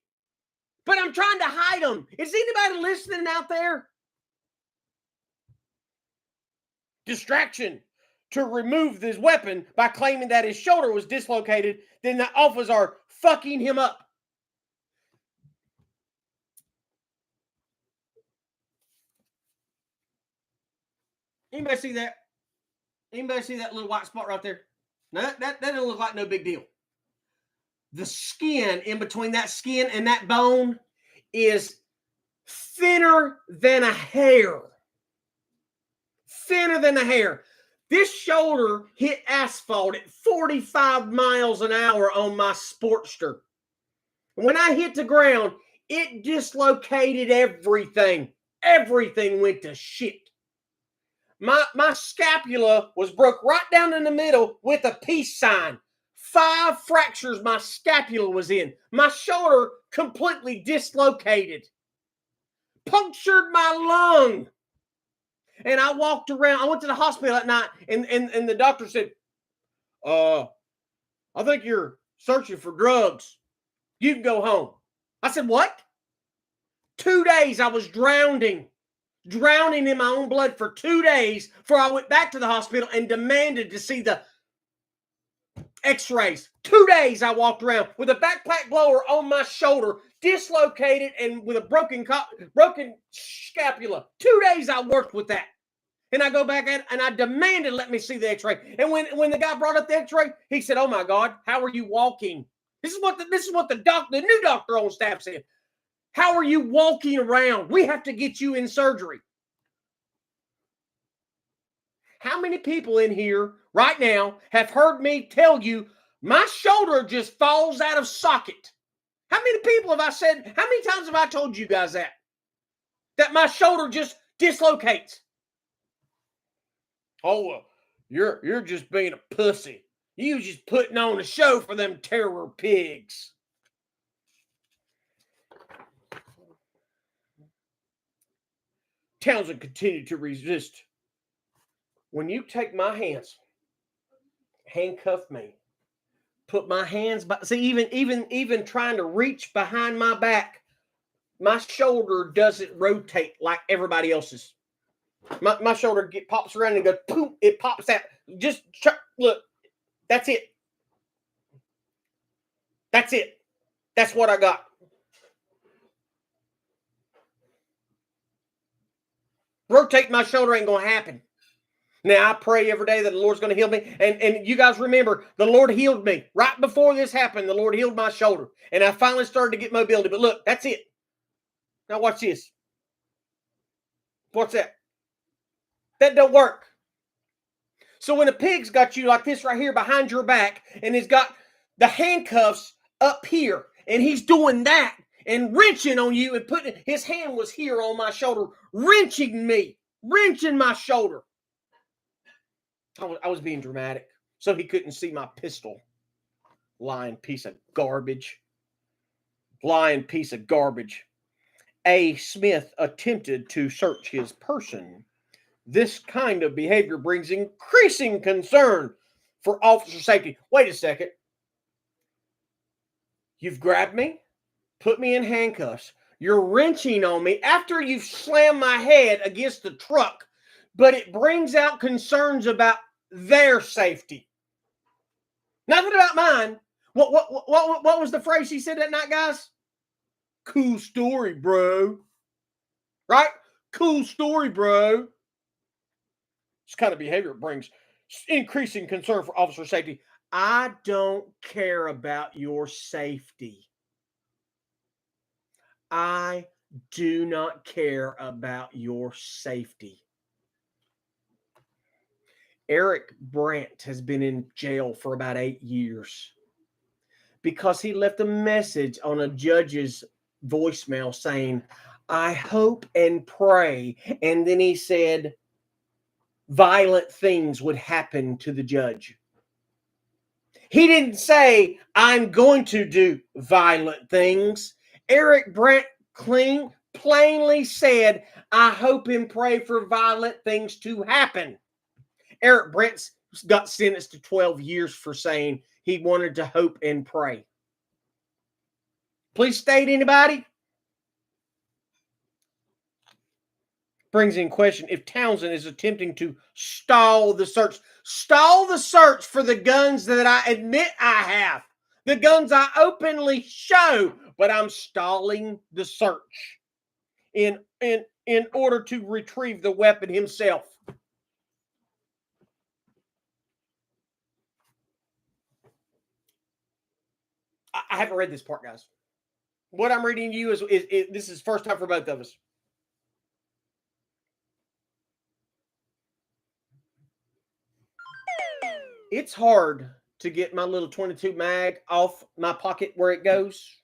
But I'm trying to hide them. Is anybody listening out there? Distraction to remove this weapon by claiming that his shoulder was dislocated, then the officers are fucking him up. Anybody see that? Anybody see that little white spot right there? Now that doesn't look like no big deal. The skin in between that skin and that bone is thinner than a hair. Thinner than a hair. This shoulder hit asphalt at 45 miles an hour on my Sportster. When I hit the ground, it dislocated everything. Everything went to shit. My scapula was broke right down in the middle with a peace sign. 5 fractures my scapula was in. My shoulder completely dislocated. Punctured my lung. And I walked around. I went to the hospital at night, and the doctor said, I think you're searching for drugs. You can go home. I said, what? 2 days I was drowning in my own blood for 2 days before I went back to the hospital and demanded to see the x-rays. 2 days I walked around with a backpack blower on my shoulder, dislocated and with a broken scapula. 2 days I worked with that. And I go back and I demanded, let me see the x-ray. And when the guy brought up the x-ray, he said, oh my God, how are you walking? This is what the new doctor on staff said. How are you walking around? We have to get you in surgery. How many people in here right now have heard me tell you my shoulder just falls out of socket? How many people have I said, how many times have I told you guys that? That my shoulder just dislocates? Oh, well, you're just being a pussy. You just putting on a show for them terror pigs. Townsend continued to resist. When you take my hands, handcuff me, put my hands by, see, even trying to reach behind my back, my shoulder doesn't rotate like everybody else's. My shoulder pops around and goes, poof, it pops out. Just look, that's it. That's it. That's what I got. Rotate my shoulder ain't going to happen. Now, I pray every day that the Lord's going to heal me. And you guys remember, the Lord healed me. Right before this happened, the Lord healed my shoulder. And I finally started to get mobility. But look, that's it. Now watch this. What's that? That don't work. So when a pig's got you like this right here behind your back, and he's got the handcuffs up here, and he's doing that and wrenching on you and putting, his hand was here on my shoulder, wrenching my shoulder. I was being dramatic, so he couldn't see my pistol. Lying piece of garbage. Lying piece of garbage. A. Smith attempted to search his person. This kind of behavior brings increasing concern for officer safety. Wait a second. You've grabbed me, put me in handcuffs. You're wrenching on me after you've slammed my head against the truck, but it brings out concerns about their safety. Nothing about mine. What was the phrase he said that night, guys? Cool story, bro. Right? Cool story, bro. This kind of behavior brings increasing concern for officer safety. I don't care about your safety. I do not care about your safety. Eric Brandt has been in jail for about 8 years because he left a message on a judge's voicemail saying, I hope and pray. And then he said violent things would happen to the judge. He didn't say, I'm going to do violent things. Eric Brandt plainly said, I hope and pray for violent things to happen. Eric Brandt got sentenced to 12 years for saying he wanted to hope and pray. Please state, anybody? Brings in question if Townsend is attempting to stall the search. Stall the search for the guns that I admit I have. The guns I openly show, but I'm stalling the search in order to retrieve the weapon himself. I haven't read this part, guys. What I'm reading to you is this is first time for both of us. It's hard to get my little 22 mag off my pocket where it goes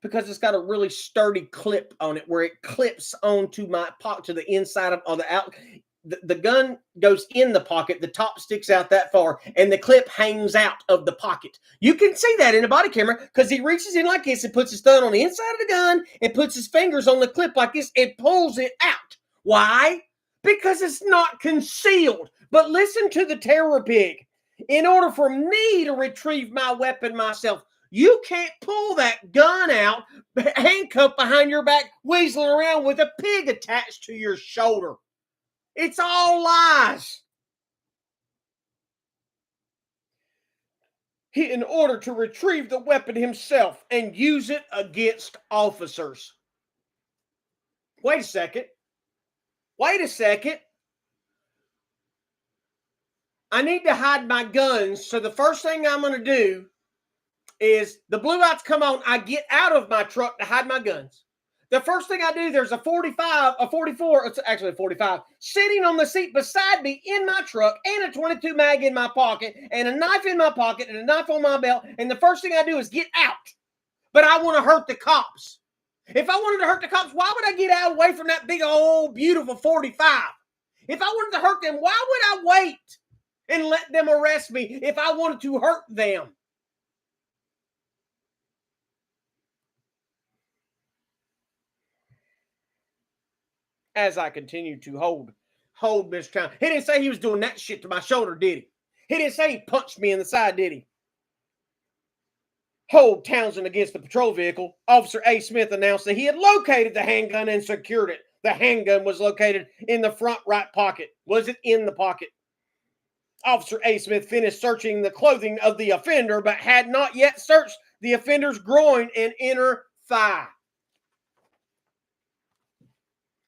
because it's got a really sturdy clip on it where it clips onto my pocket to the inside of the out. The gun goes in the pocket, the top sticks out that far, and the clip hangs out of the pocket. You can see that in the body camera because he reaches in like this and puts his thumb on the inside of the gun and puts his fingers on the clip like this and pulls it out. Why? Because it's not concealed. But listen to the terror pig. In order for me to retrieve my weapon myself, you can't pull that gun out, handcuffed behind your back, weaseling around with a pig attached to your shoulder. It's all lies. In order to retrieve the weapon himself and use it against officers. Wait a second. Wait a second. I need to hide my guns, so the first thing I'm going to do is the blue lights come on, I get out of my truck to hide my guns. The first thing I do, there's a 44, it's actually a 45, sitting on the seat beside me in my truck and a 22 mag in my pocket and a knife in my pocket and a knife on my belt. And the first thing I do is get out. But I want to hurt the cops. If I wanted to hurt the cops, why would I get out away from that big old beautiful 45? If I wanted to hurt them, why would I wait and let them arrest me if I wanted to hurt them? As I continue to hold Mr. Townsend. He didn't say he was doing that shit to my shoulder, did he? He didn't say he punched me in the side, did he? Hold Townsend against the patrol vehicle. Officer A. Smith announced that he had located the handgun and secured it. The handgun was located in the front right pocket. Was it in the pocket? Officer A. Smith finished searching the clothing of the offender, but had not yet searched the offender's groin and inner thigh.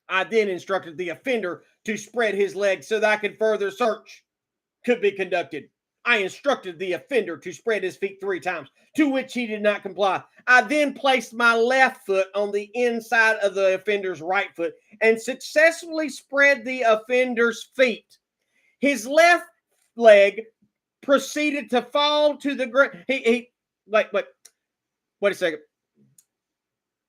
I then instructed the offender to spread his legs so that I could further search could be conducted. I instructed the offender to spread his feet 3 times, to which he did not comply. I then placed my left foot on the inside of the offender's right foot and successfully spread the offender's feet. His left leg proceeded to fall to the ground. Wait a second.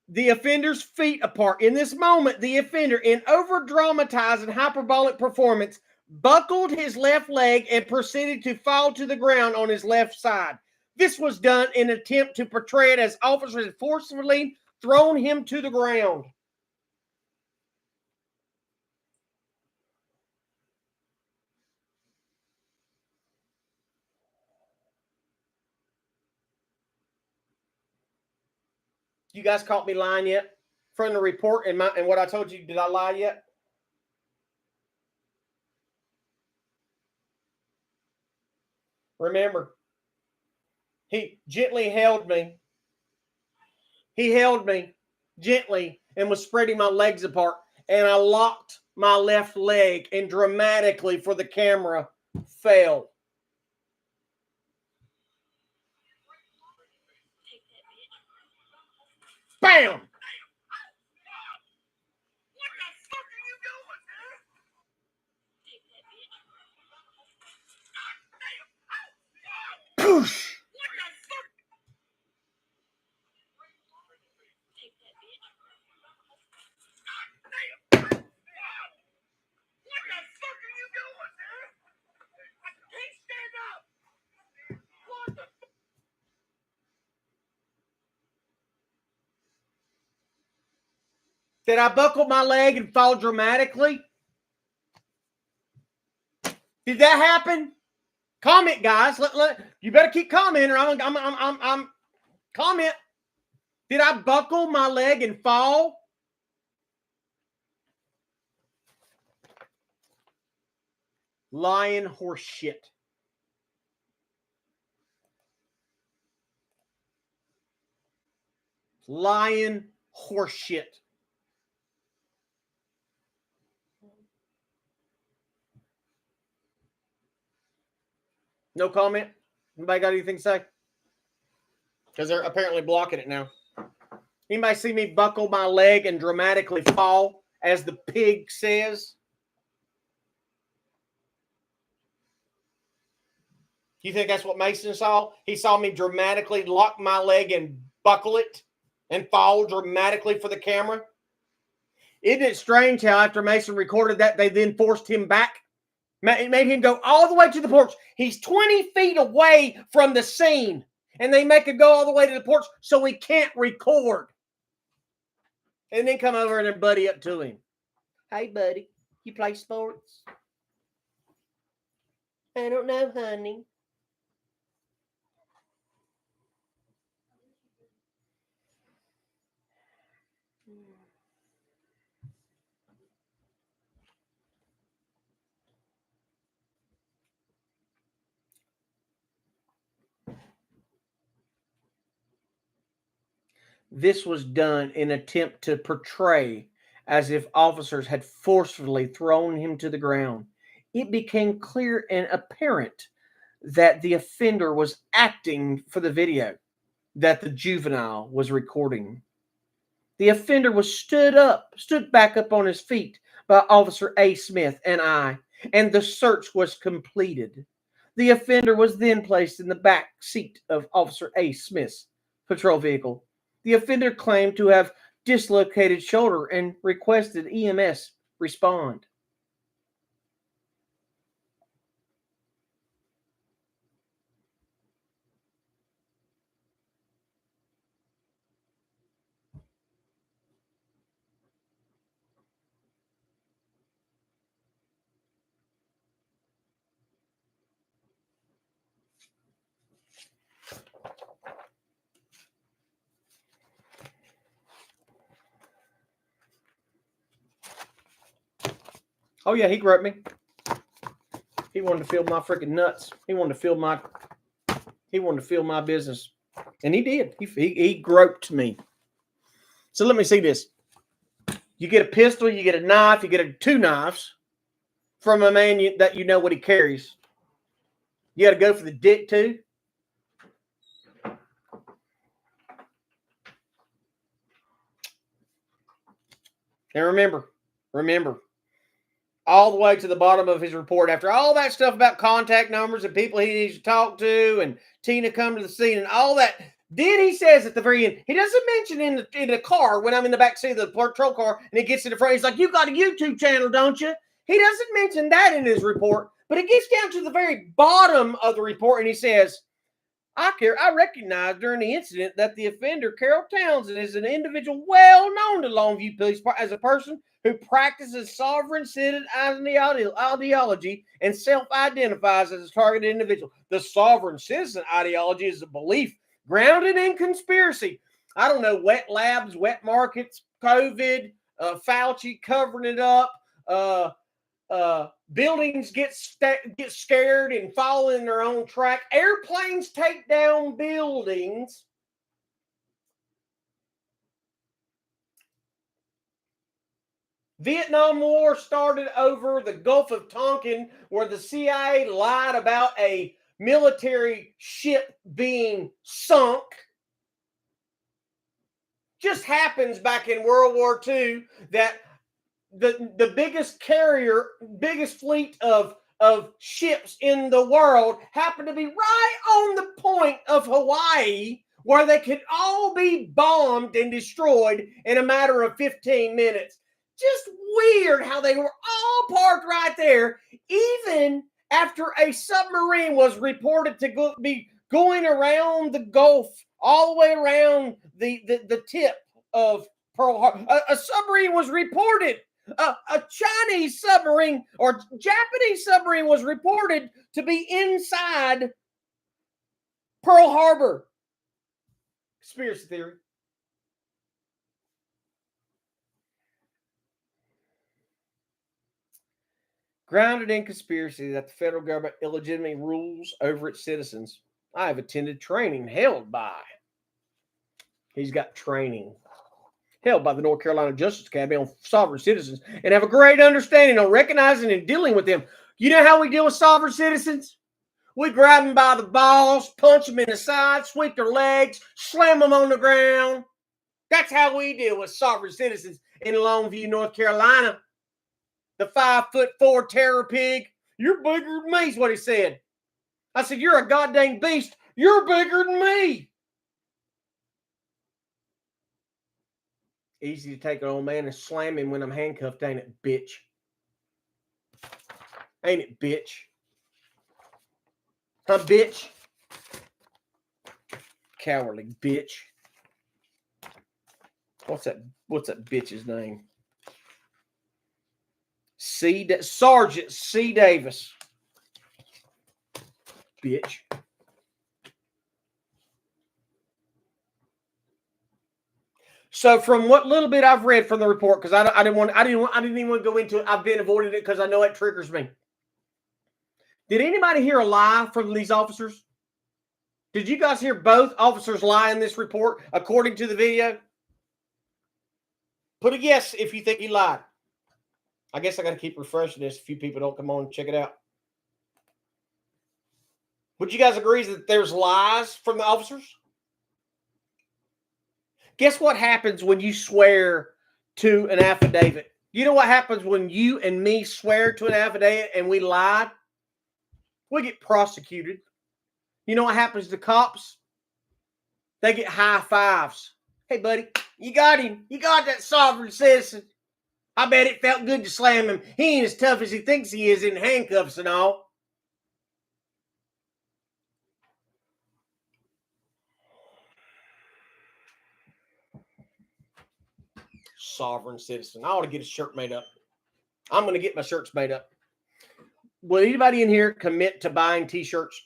The offender's feet apart. In this moment, the offender, in over-dramatized and hyperbolic performance, buckled his left leg and proceeded to fall to the ground on his left side. This was done in an attempt to portray it as officers had forcefully thrown him to the ground. You guys caught me lying yet? From the report and what I told you, did I lie yet? Remember, he gently held me. He held me gently and was spreading my legs apart. And I locked my left leg and dramatically for the camera fell. Bam! Poosh! Did I buckle my leg and fall dramatically? Did that happen? Comment, guys. You better keep commenting, or I'm comment. Did I buckle my leg and fall? Lying horse shit. Lying horse shit. No comment? Anybody got anything to say? Because they're apparently blocking it now. Anybody see me buckle my leg and dramatically fall, as the pig says? You think that's what Mason saw? He saw me dramatically lock my leg and buckle it? and fall dramatically for the camera? Isn't it strange how after Mason recorded that, they then forced him back? It made him go all the way to the porch. He's 20 feet away from the scene, and they make him go all the way to the porch so he can't record. And then come over and buddy up to him. Hey, buddy, you play sports? I don't know, honey. This was done in an attempt to portray as if officers had forcefully thrown him to the ground. It became clear and apparent that the offender was acting for the video that the juvenile was recording. The offender was stood back up on his feet by Officer A. Smith and I, and the search was completed. The offender was then placed in the back seat of Officer A. Smith's patrol vehicle. The offender claimed to have dislocated shoulder and requested EMS respond. Oh yeah, he groped me. He wanted to feel my freaking nuts. He wanted to feel my business, and he did. He groped me. So let me see this. You get a pistol, you get a knife, you get two knives from a man that you know what he carries. You got to go for the dick too. And remember, all the way to the bottom of his report, after all that stuff about contact numbers and people he needs to talk to, and Tina come to the scene and all that, then he says at the very end, he doesn't mention in the car when I'm in the back seat of the patrol car and he gets in the front, he's like, "You got a YouTube channel, don't you?" He doesn't mention that in his report, but it gets down to the very bottom of the report and he says, I recognize during the incident that the offender, Carol Townsend, is an individual well known to Longview Police as a person who practices sovereign-centered ideology and self-identifies as a targeted individual. The sovereign citizen ideology is a belief grounded in conspiracy. I don't know, wet labs, wet markets, COVID, Fauci covering it up, buildings get scared and fall in their own track. Airplanes take down buildings. Vietnam War started over the Gulf of Tonkin, where the CIA lied about a military ship being sunk. Just happens back in World War II that the biggest fleet of ships in the world happened to be right on the point of Hawaii, where they could all be bombed and destroyed in a matter of 15 minutes. Just weird how they were all parked right there, even after a submarine was reported to be going around the Gulf, all the way around the tip of Pearl Harbor. A submarine was reported. A Chinese submarine or Japanese submarine was reported to be inside Pearl Harbor. Conspiracy theory. Grounded in conspiracy that the federal government illegitimately rules over its citizens. I have attended training held by. He's got training held by the North Carolina Justice Academy on sovereign citizens and have a great understanding on recognizing and dealing with them. You know how we deal with sovereign citizens? We grab them by the balls, punch them in the side, sweep their legs, slam them on the ground. That's how we deal with sovereign citizens in Longview, North Carolina. The 5'4" terror pig. "You're bigger than me," is what he said. I said, "You're a goddamn beast. You're bigger than me." Easy to take an old man and slam him when I'm handcuffed, ain't it, bitch? Ain't it, bitch? Huh, bitch? Cowardly bitch. What's that bitch's name? Sergeant C. Davis. Bitch. So from what little bit I've read from the report, because I didn't even want to go into it. I've been avoiding it because I know it triggers me. Did anybody hear a lie from these officers? Did you guys hear both officers lie in this report according to the video? Put a yes if you think he lied. I guess I got to keep refreshing this. A few people don't come on and check it out. Would you guys agree that there's lies from the officers? Guess what happens when you swear to an affidavit? You know what happens when you and me swear to an affidavit and we lied? We get prosecuted. You know what happens to cops? They get high fives. Hey, buddy, you got him. You got that sovereign citizen. I bet it felt good to slam him. He ain't as tough as he thinks he is in handcuffs and all. Sovereign citizen. I ought to get a shirt made up. I'm going to get my shirts made up. Will anybody in here commit to buying t-shirts?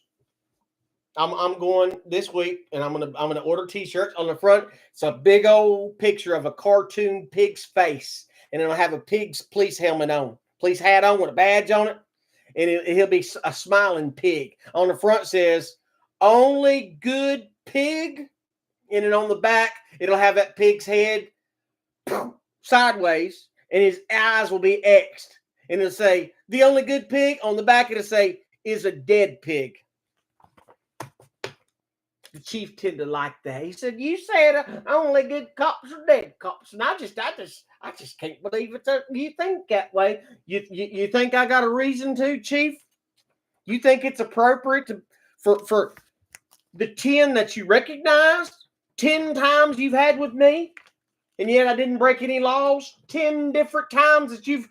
I'm going this week, and I'm gonna order t-shirts. On the front, it's a big old picture of a cartoon pig's face, and it'll have a pig's police helmet on, police hat on with a badge on it, and he'll be a smiling pig. On the front says, "Only good pig," and then on the back, it'll have that pig's head sideways, and his eyes will be X'd, and it'll say, "The only good pig." On the back, it'll say, "Is a dead pig." The chief tended to like that. He said, "You said only good cops are dead cops," and I just can't believe it. You think that way? You think I got a reason to, Chief? You think it's appropriate for the 10 that you recognized, 10 times you've had with me, and yet I didn't break any laws? 10 different times that you've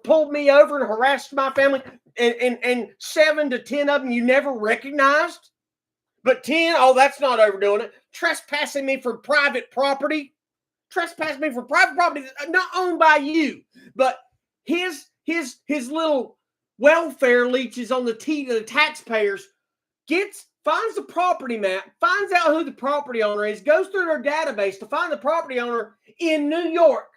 pulled me over and harassed my family, and 7 to 10 of them you never recognized? But 10, oh, that's not overdoing it. Trespassing me for private property. Trespassing me for private property not owned by you. But his little welfare leeches on the teeth of the taxpayers finds the property map, finds out who the property owner is, goes through their database to find the property owner in New York,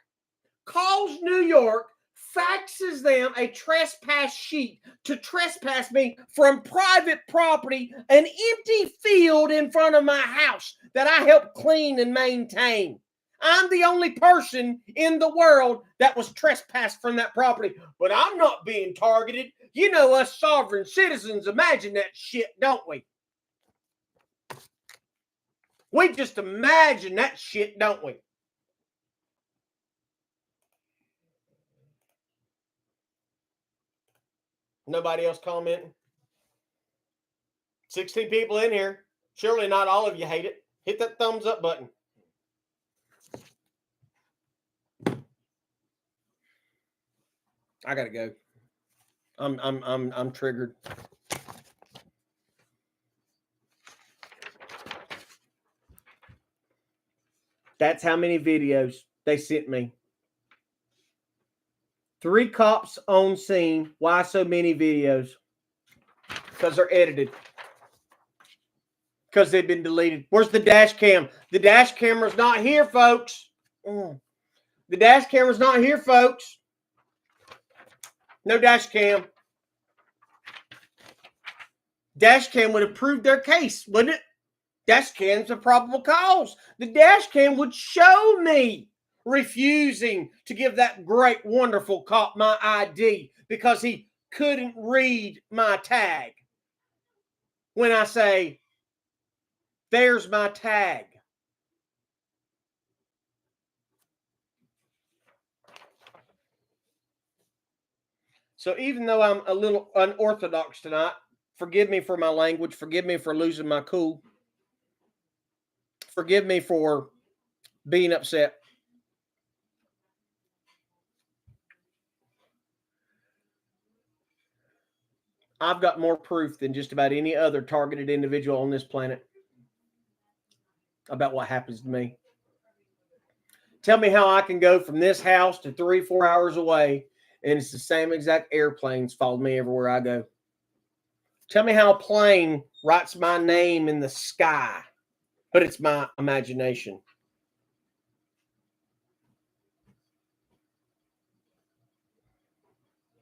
calls New York, faxes them a trespass sheet to trespass me from private property, an empty field in front of my house that I help clean and maintain. I'm the only person in the world that was trespassed from that property, but I'm not being targeted. You know, us sovereign citizens imagine that shit, don't we? We just imagine that shit, don't we? Nobody else commenting? 16 people in here. Surely not all of you hate it. Hit that thumbs up button. I gotta go. I'm triggered. That's how many videos they sent me. 3 cops on scene. Why so many videos? Because they're edited. Because they've been deleted. Where's the dash cam? The dash camera's not here, folks. The dash camera's not here, folks. No dash cam. Dash cam would have proved their case, wouldn't it? Dash cam's a probable cause. The dash cam would show me refusing to give that great, wonderful cop my ID because he couldn't read my tag. When I say, "There's my tag." So even though I'm a little unorthodox tonight, forgive me for my language. Forgive me for losing my cool. Forgive me for being upset. I've got more proof than just about any other targeted individual on this planet about what happens to me. Tell me how I can go from this house to 3-4 hours away, and it's the same exact airplanes follow me everywhere I go. Tell me how a plane writes my name in the sky, but it's my imagination.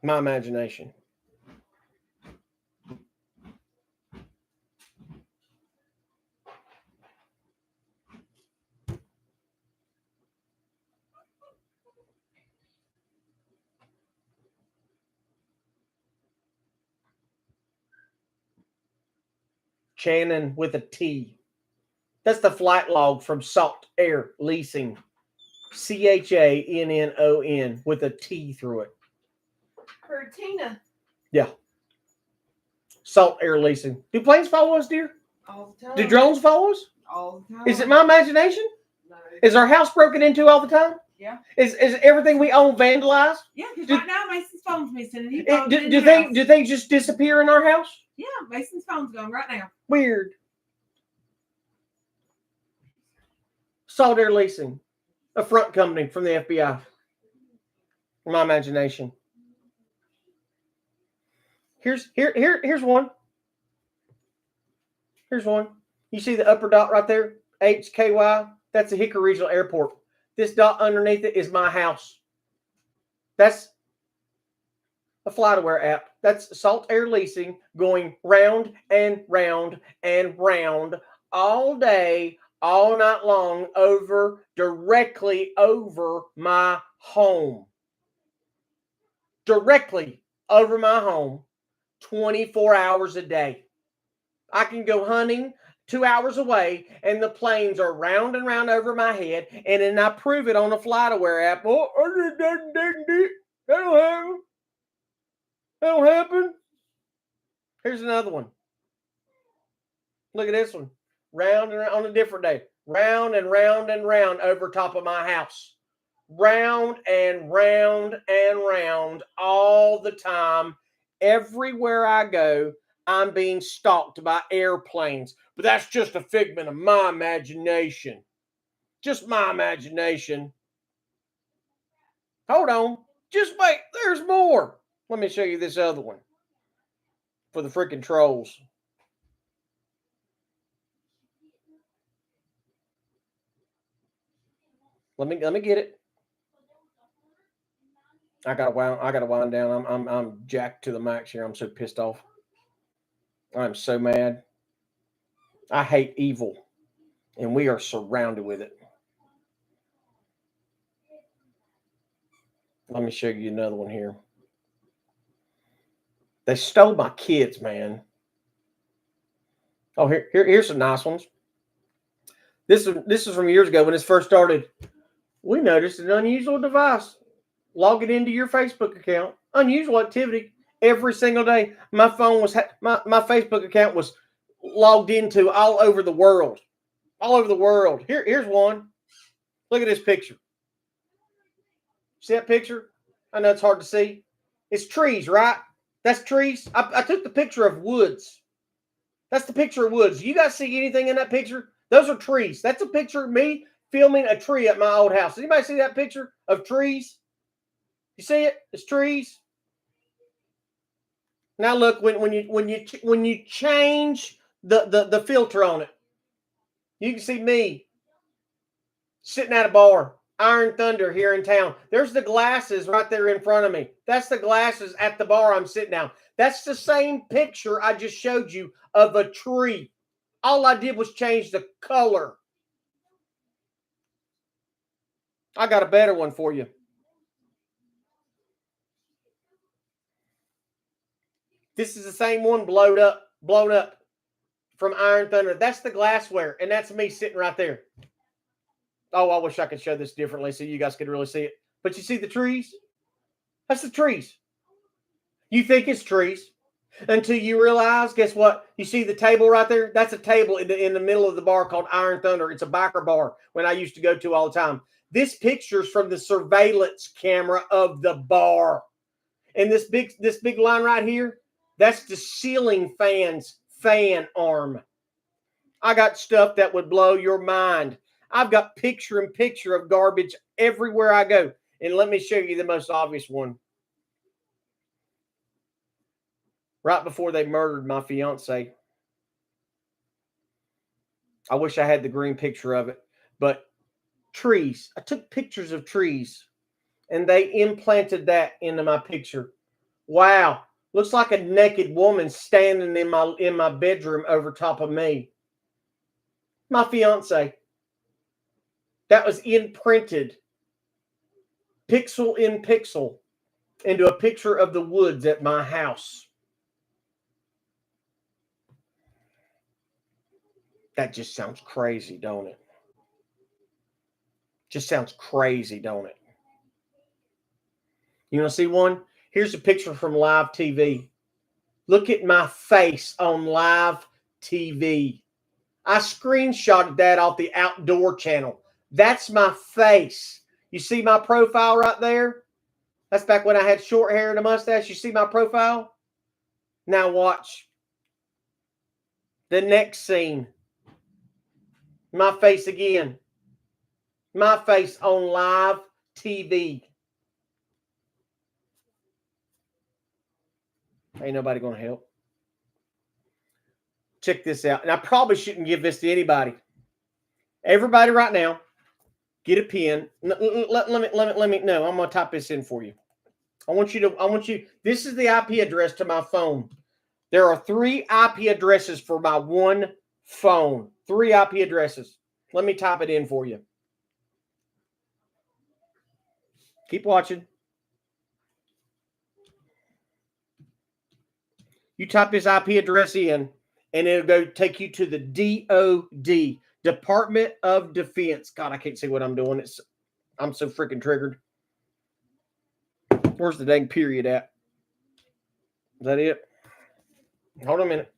My imagination. Channon with a T. That's the flight log from Salt Air Leasing. CHANNON with a T through it. For Tina. Yeah. Salt Air Leasing. Do planes follow us, dear? All the time. Do drones follow us? All the time. Is it my imagination? No. Is our house broken into all the time? Yeah. Is everything we own vandalized? Yeah, because Do- right now Mason's phone's missing. And he Do they just disappear in our house? Yeah, Mason's phone's gone right now. Weird. Salt Air Leasing, a front company from the FBI. My imagination. Here's one. Here's one. You see the upper dot right there? HKY. That's the Hickory Regional Airport. This dot underneath it is my house. That's a FlightAware app. That's Salt Air Leasing going round and round and round all day, all night long, directly over my home. Directly over my home, 24 hours a day. I can go hunting 2 hours away, and the planes are round and round over my head, and then I prove it on the FlightAware app. Oh, that don't happen. That don't happen. Here's another one. Look at this one. Round and round on a different day. Round and round and round over top of my house. Round and round and round all the time. Everywhere I go, I'm being stalked by airplanes. But that's just a figment of my imagination. Just my imagination. Hold on. Just wait. There's more. Let me show you this other one. For the freaking trolls. Let me get it. I gotta wind down. I'm jacked to the max here. I'm so pissed off. I'm so mad. I hate evil, and we are surrounded with it. Let me show you another one here. They stole my kids, man. Oh, here's some nice ones. This is from years ago when this first started. We noticed an unusual device. Log it into your Facebook account. Unusual activity every single day. My phone was my Facebook account was logged into all over the world. All over the world. Here's one. Look at this picture. See that picture? I know it's hard to see. It's trees, right? That's trees. I took the picture of woods. That's the picture of woods. You guys see anything in that picture? Those are trees. That's a picture of me filming a tree at my old house. Does anybody see that picture of trees? You see it? It's trees. Now look, when you change the filter on it, you can see me sitting at a bar, Iron Thunder here in town. There's the glasses right there in front of me. That's the glasses at the bar I'm sitting down. That's the same picture I just showed you of a tree. All I did was change the color. I got a better one for you. This is the same one blown up from Iron Thunder. That's the glassware, and that's me sitting right there. Oh, I wish I could show this differently so you guys could really see it. But you see the trees? That's the trees. You think it's trees until you realize, guess what? You see the table right there? That's a table in the middle of the bar called Iron Thunder. It's a biker bar when I used to go to all the time. This picture's from the surveillance camera of the bar. And this big line right here, That's the ceiling fan's fan arm. I got stuff that would blow your mind. I've got picture in picture of garbage everywhere I go. And let me show you the most obvious one. Right before they murdered my fiance. I wish I had the green picture of it. But trees. I took pictures of trees. And they implanted that into my picture. Wow. Looks like a naked woman standing in my bedroom over top of me. My fiance. That was imprinted, pixel in pixel, into a picture of the woods at my house. That just sounds crazy, don't it? Just sounds crazy, don't it? You want to see one? Here's a picture from live TV. Look at my face on live TV. I screenshotted that off the Outdoor Channel. That's my face. You see my profile right there? That's back when I had short hair and a mustache. You see my profile? Now watch. The next scene. My face again. My face on live TV. Ain't nobody going to help. Check this out. And I probably shouldn't give this to anybody. Everybody right now, get a pen. Let me, no, I'm going to type this in for you. This is the IP address to my phone. There are 3 IP addresses for my one phone. 3 IP addresses. Let me type it in for you. Keep watching. You type this IP address in, and it'll go take you to the DOD, Department of Defense. God, I can't see what I'm doing. I'm so freaking triggered. Where's the dang period at? Is that it? Hold on a minute.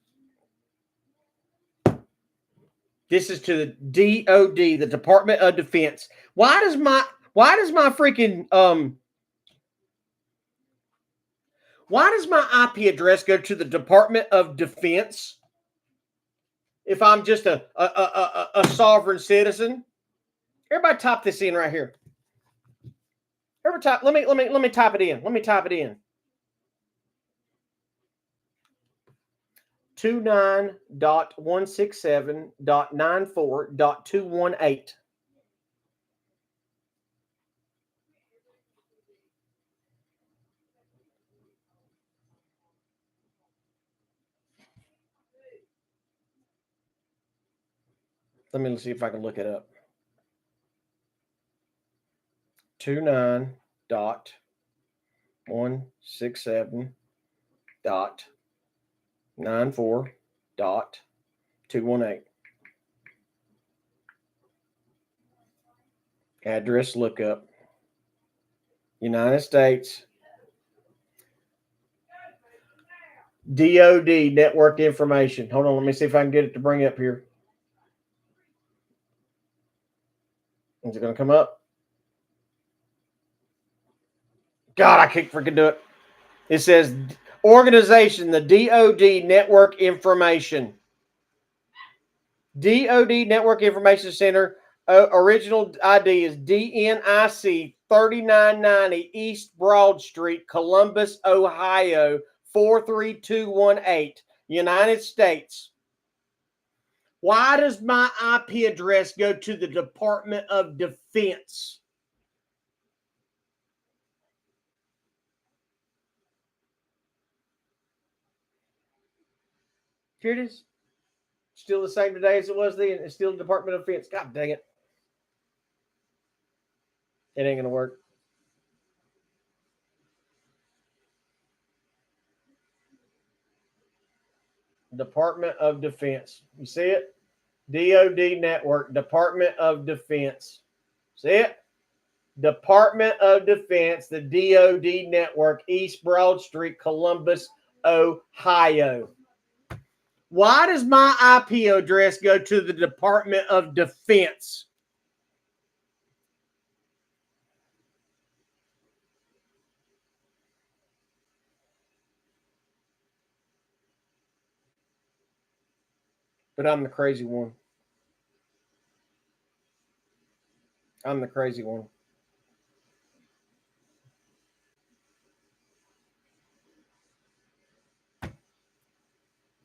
This is to the DOD, the Department of Defense. Why does my IP address go to the Department of Defense if I'm just a sovereign citizen? Everybody type this in right here. Let me type it in. Let me type it in. 29.167.94.218. Let me see if I can look it up. 29.167.94.218. Address lookup. United States. DOD network information. Hold on, let me see if I can get it to bring up here. Is it going to come up? God, I can't freaking do it. It says organization, the DOD network information. DOD Network Information Center. Original ID is DNIC 3990 East Broad Street, Columbus, Ohio, 43218, United States. Why does my IP address go to the Department of Defense? Here it is. Still the same today as it was then. It's still the Department of Defense. God dang it. It ain't going to work. Department of Defense. You see it? DOD Network, Department of Defense. See it? Department of Defense, the DOD Network, East Broad Street, Columbus, Ohio. Why does my IP address go to the Department of Defense? But I'm the crazy one. I'm the crazy one.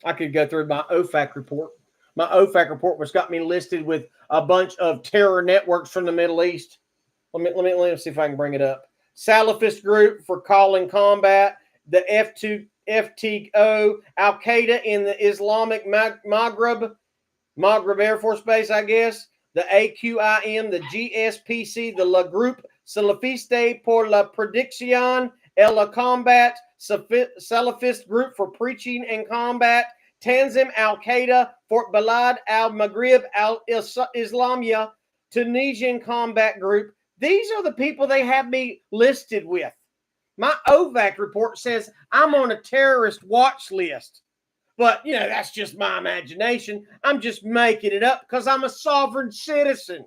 I could go through my OFAC report. My OFAC report was got me listed with a bunch of terror networks from the Middle East. Let me see if I can bring it up. Salafist group for calling combat, the FTO, Al Qaeda in the Islamic Maghreb Air Force Base, I guess. The AQIM, the GSPC, the La Groupe Salafiste pour la Prédiction et la Combat, Salafist group for preaching and combat, Tanzim Al Qaeda, Fort Balad Al Maghrib Al Islamia, Tunisian combat group. These are the people they have me listed with. My OVAC report says I'm on a terrorist watch list. But, you know, that's just my imagination. I'm just making it up because I'm a sovereign citizen.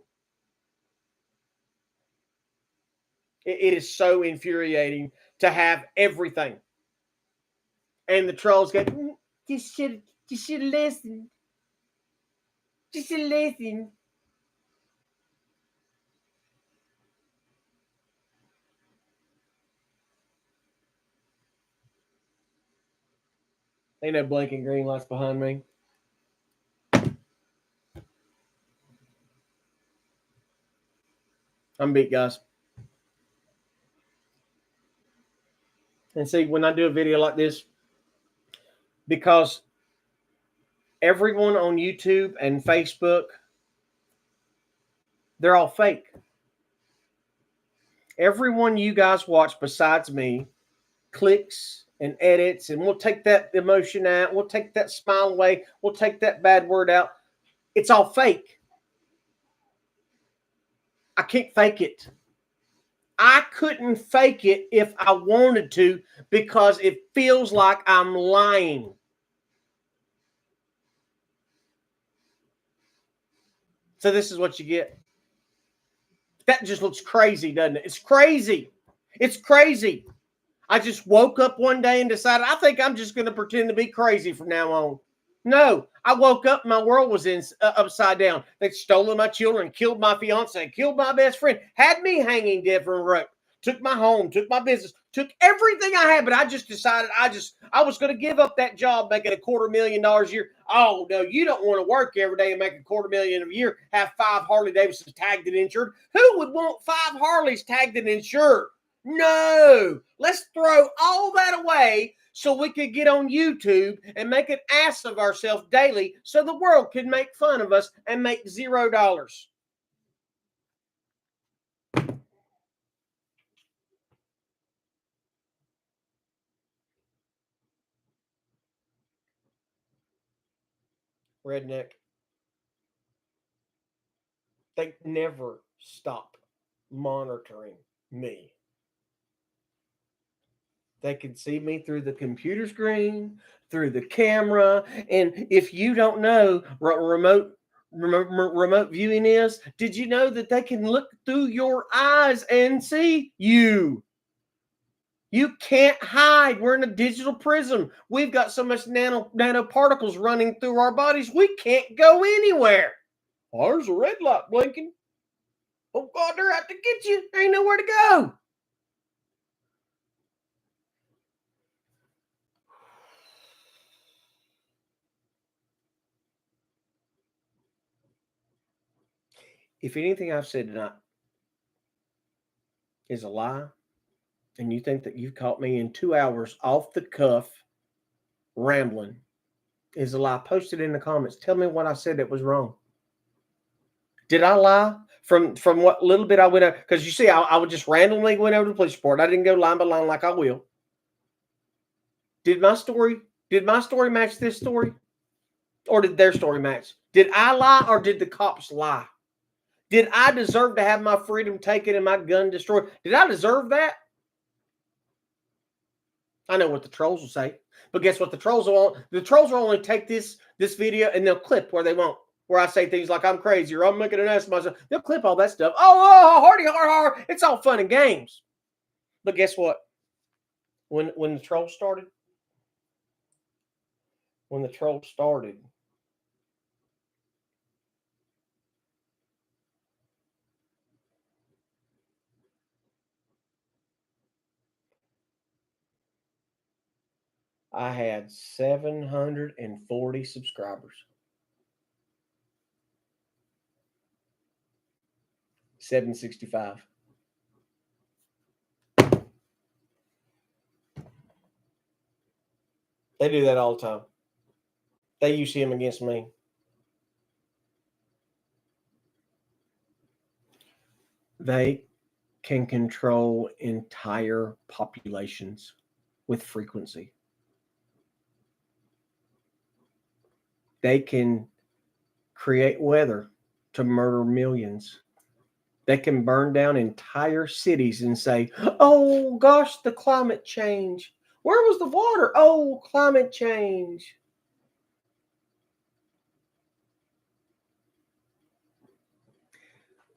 It is so infuriating to have everything. And the trolls go, you should listen. You should listen. Ain't no blinking green lights behind me. I'm beat, guys. And see, when I do a video like this, because everyone on YouTube and Facebook, they're all fake. Everyone you guys watch besides me clicks and edits, and we'll take that emotion out. We'll take that smile away. We'll take that bad word out. It's all fake. I can't fake it. I couldn't fake it if I wanted to because it feels like I'm lying. So this is what you get. That just looks crazy, doesn't it? It's crazy. It's crazy. I just woke up one day and decided, I think I'm just going to pretend to be crazy from now on. No, I woke up, my world was upside down. They'd stolen my children, killed my fiance, killed my best friend, had me hanging dead from a rope, took my home, took my business, took everything I had, but I just decided I was going to give up that job making $250,000 a year. Oh, no, you don't want to work every day and make $250,000 a year, have 5 Harley Davidsons tagged and insured. Who would want 5 Harleys tagged and insured? No, let's throw all that away so we could get on YouTube and make an ass of ourselves daily so the world can make fun of us and make $0. Redneck. They never stop monitoring me. They can see me through the computer screen, through the camera. And if you don't know what remote viewing is, did you know that they can look through your eyes and see you? You can't hide. We're in a digital prism. We've got so much nanoparticles running through our bodies, we can't go anywhere. Oh, there's a red light blinking. Oh, God, they're out to get you. There ain't nowhere to go. If anything I've said tonight is a lie, and you think that you've caught me in 2 hours off the cuff rambling, is a lie, post it in the comments. Tell me what I said that was wrong. Did I lie from what little bit I went over? Because you see, I would just randomly went over to the police report. I didn't go line by line like I will. Did my story match this story? Or did their story match? Did I lie or did the cops lie? Did I deserve to have my freedom taken and my gun destroyed? Did I deserve that? I know what the trolls will say. But guess what the trolls will? The trolls will only take this video and they'll clip where they won't. Where I say things like I'm crazy or I'm making an ass of myself. They'll clip all that stuff. Oh, hardy, har. It's all fun and games. But guess what? When the trolls started, I had 740 subscribers. 765. They do that all the time. They use him against me. They can control entire populations with frequency. They can create weather to murder millions. They can burn down entire cities and say, oh gosh, the climate change. Where was the water? Oh, climate change.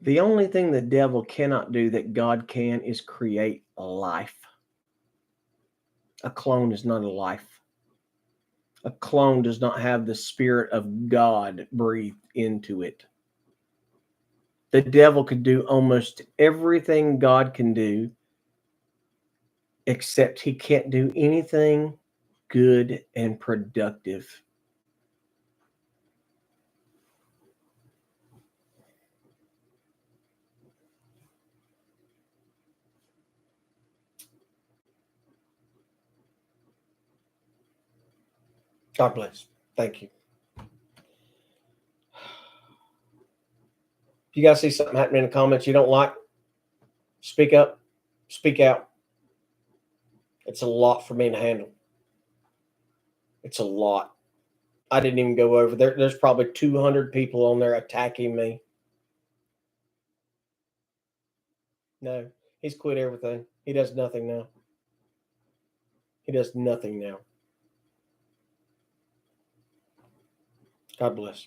The only thing the devil cannot do that God can is create a life. A clone is not a life. A clone does not have the Spirit of God breathed into it. The devil could do almost everything God can do, except he can't do anything good and productive. God bless. Thank you. If you guys see something happening in the comments you don't like, speak up, speak out. It's a lot for me to handle. It's a lot. I didn't even go over there. There's probably 200 people on there attacking me. No, he's quit everything. He does nothing now. He does nothing now. God bless.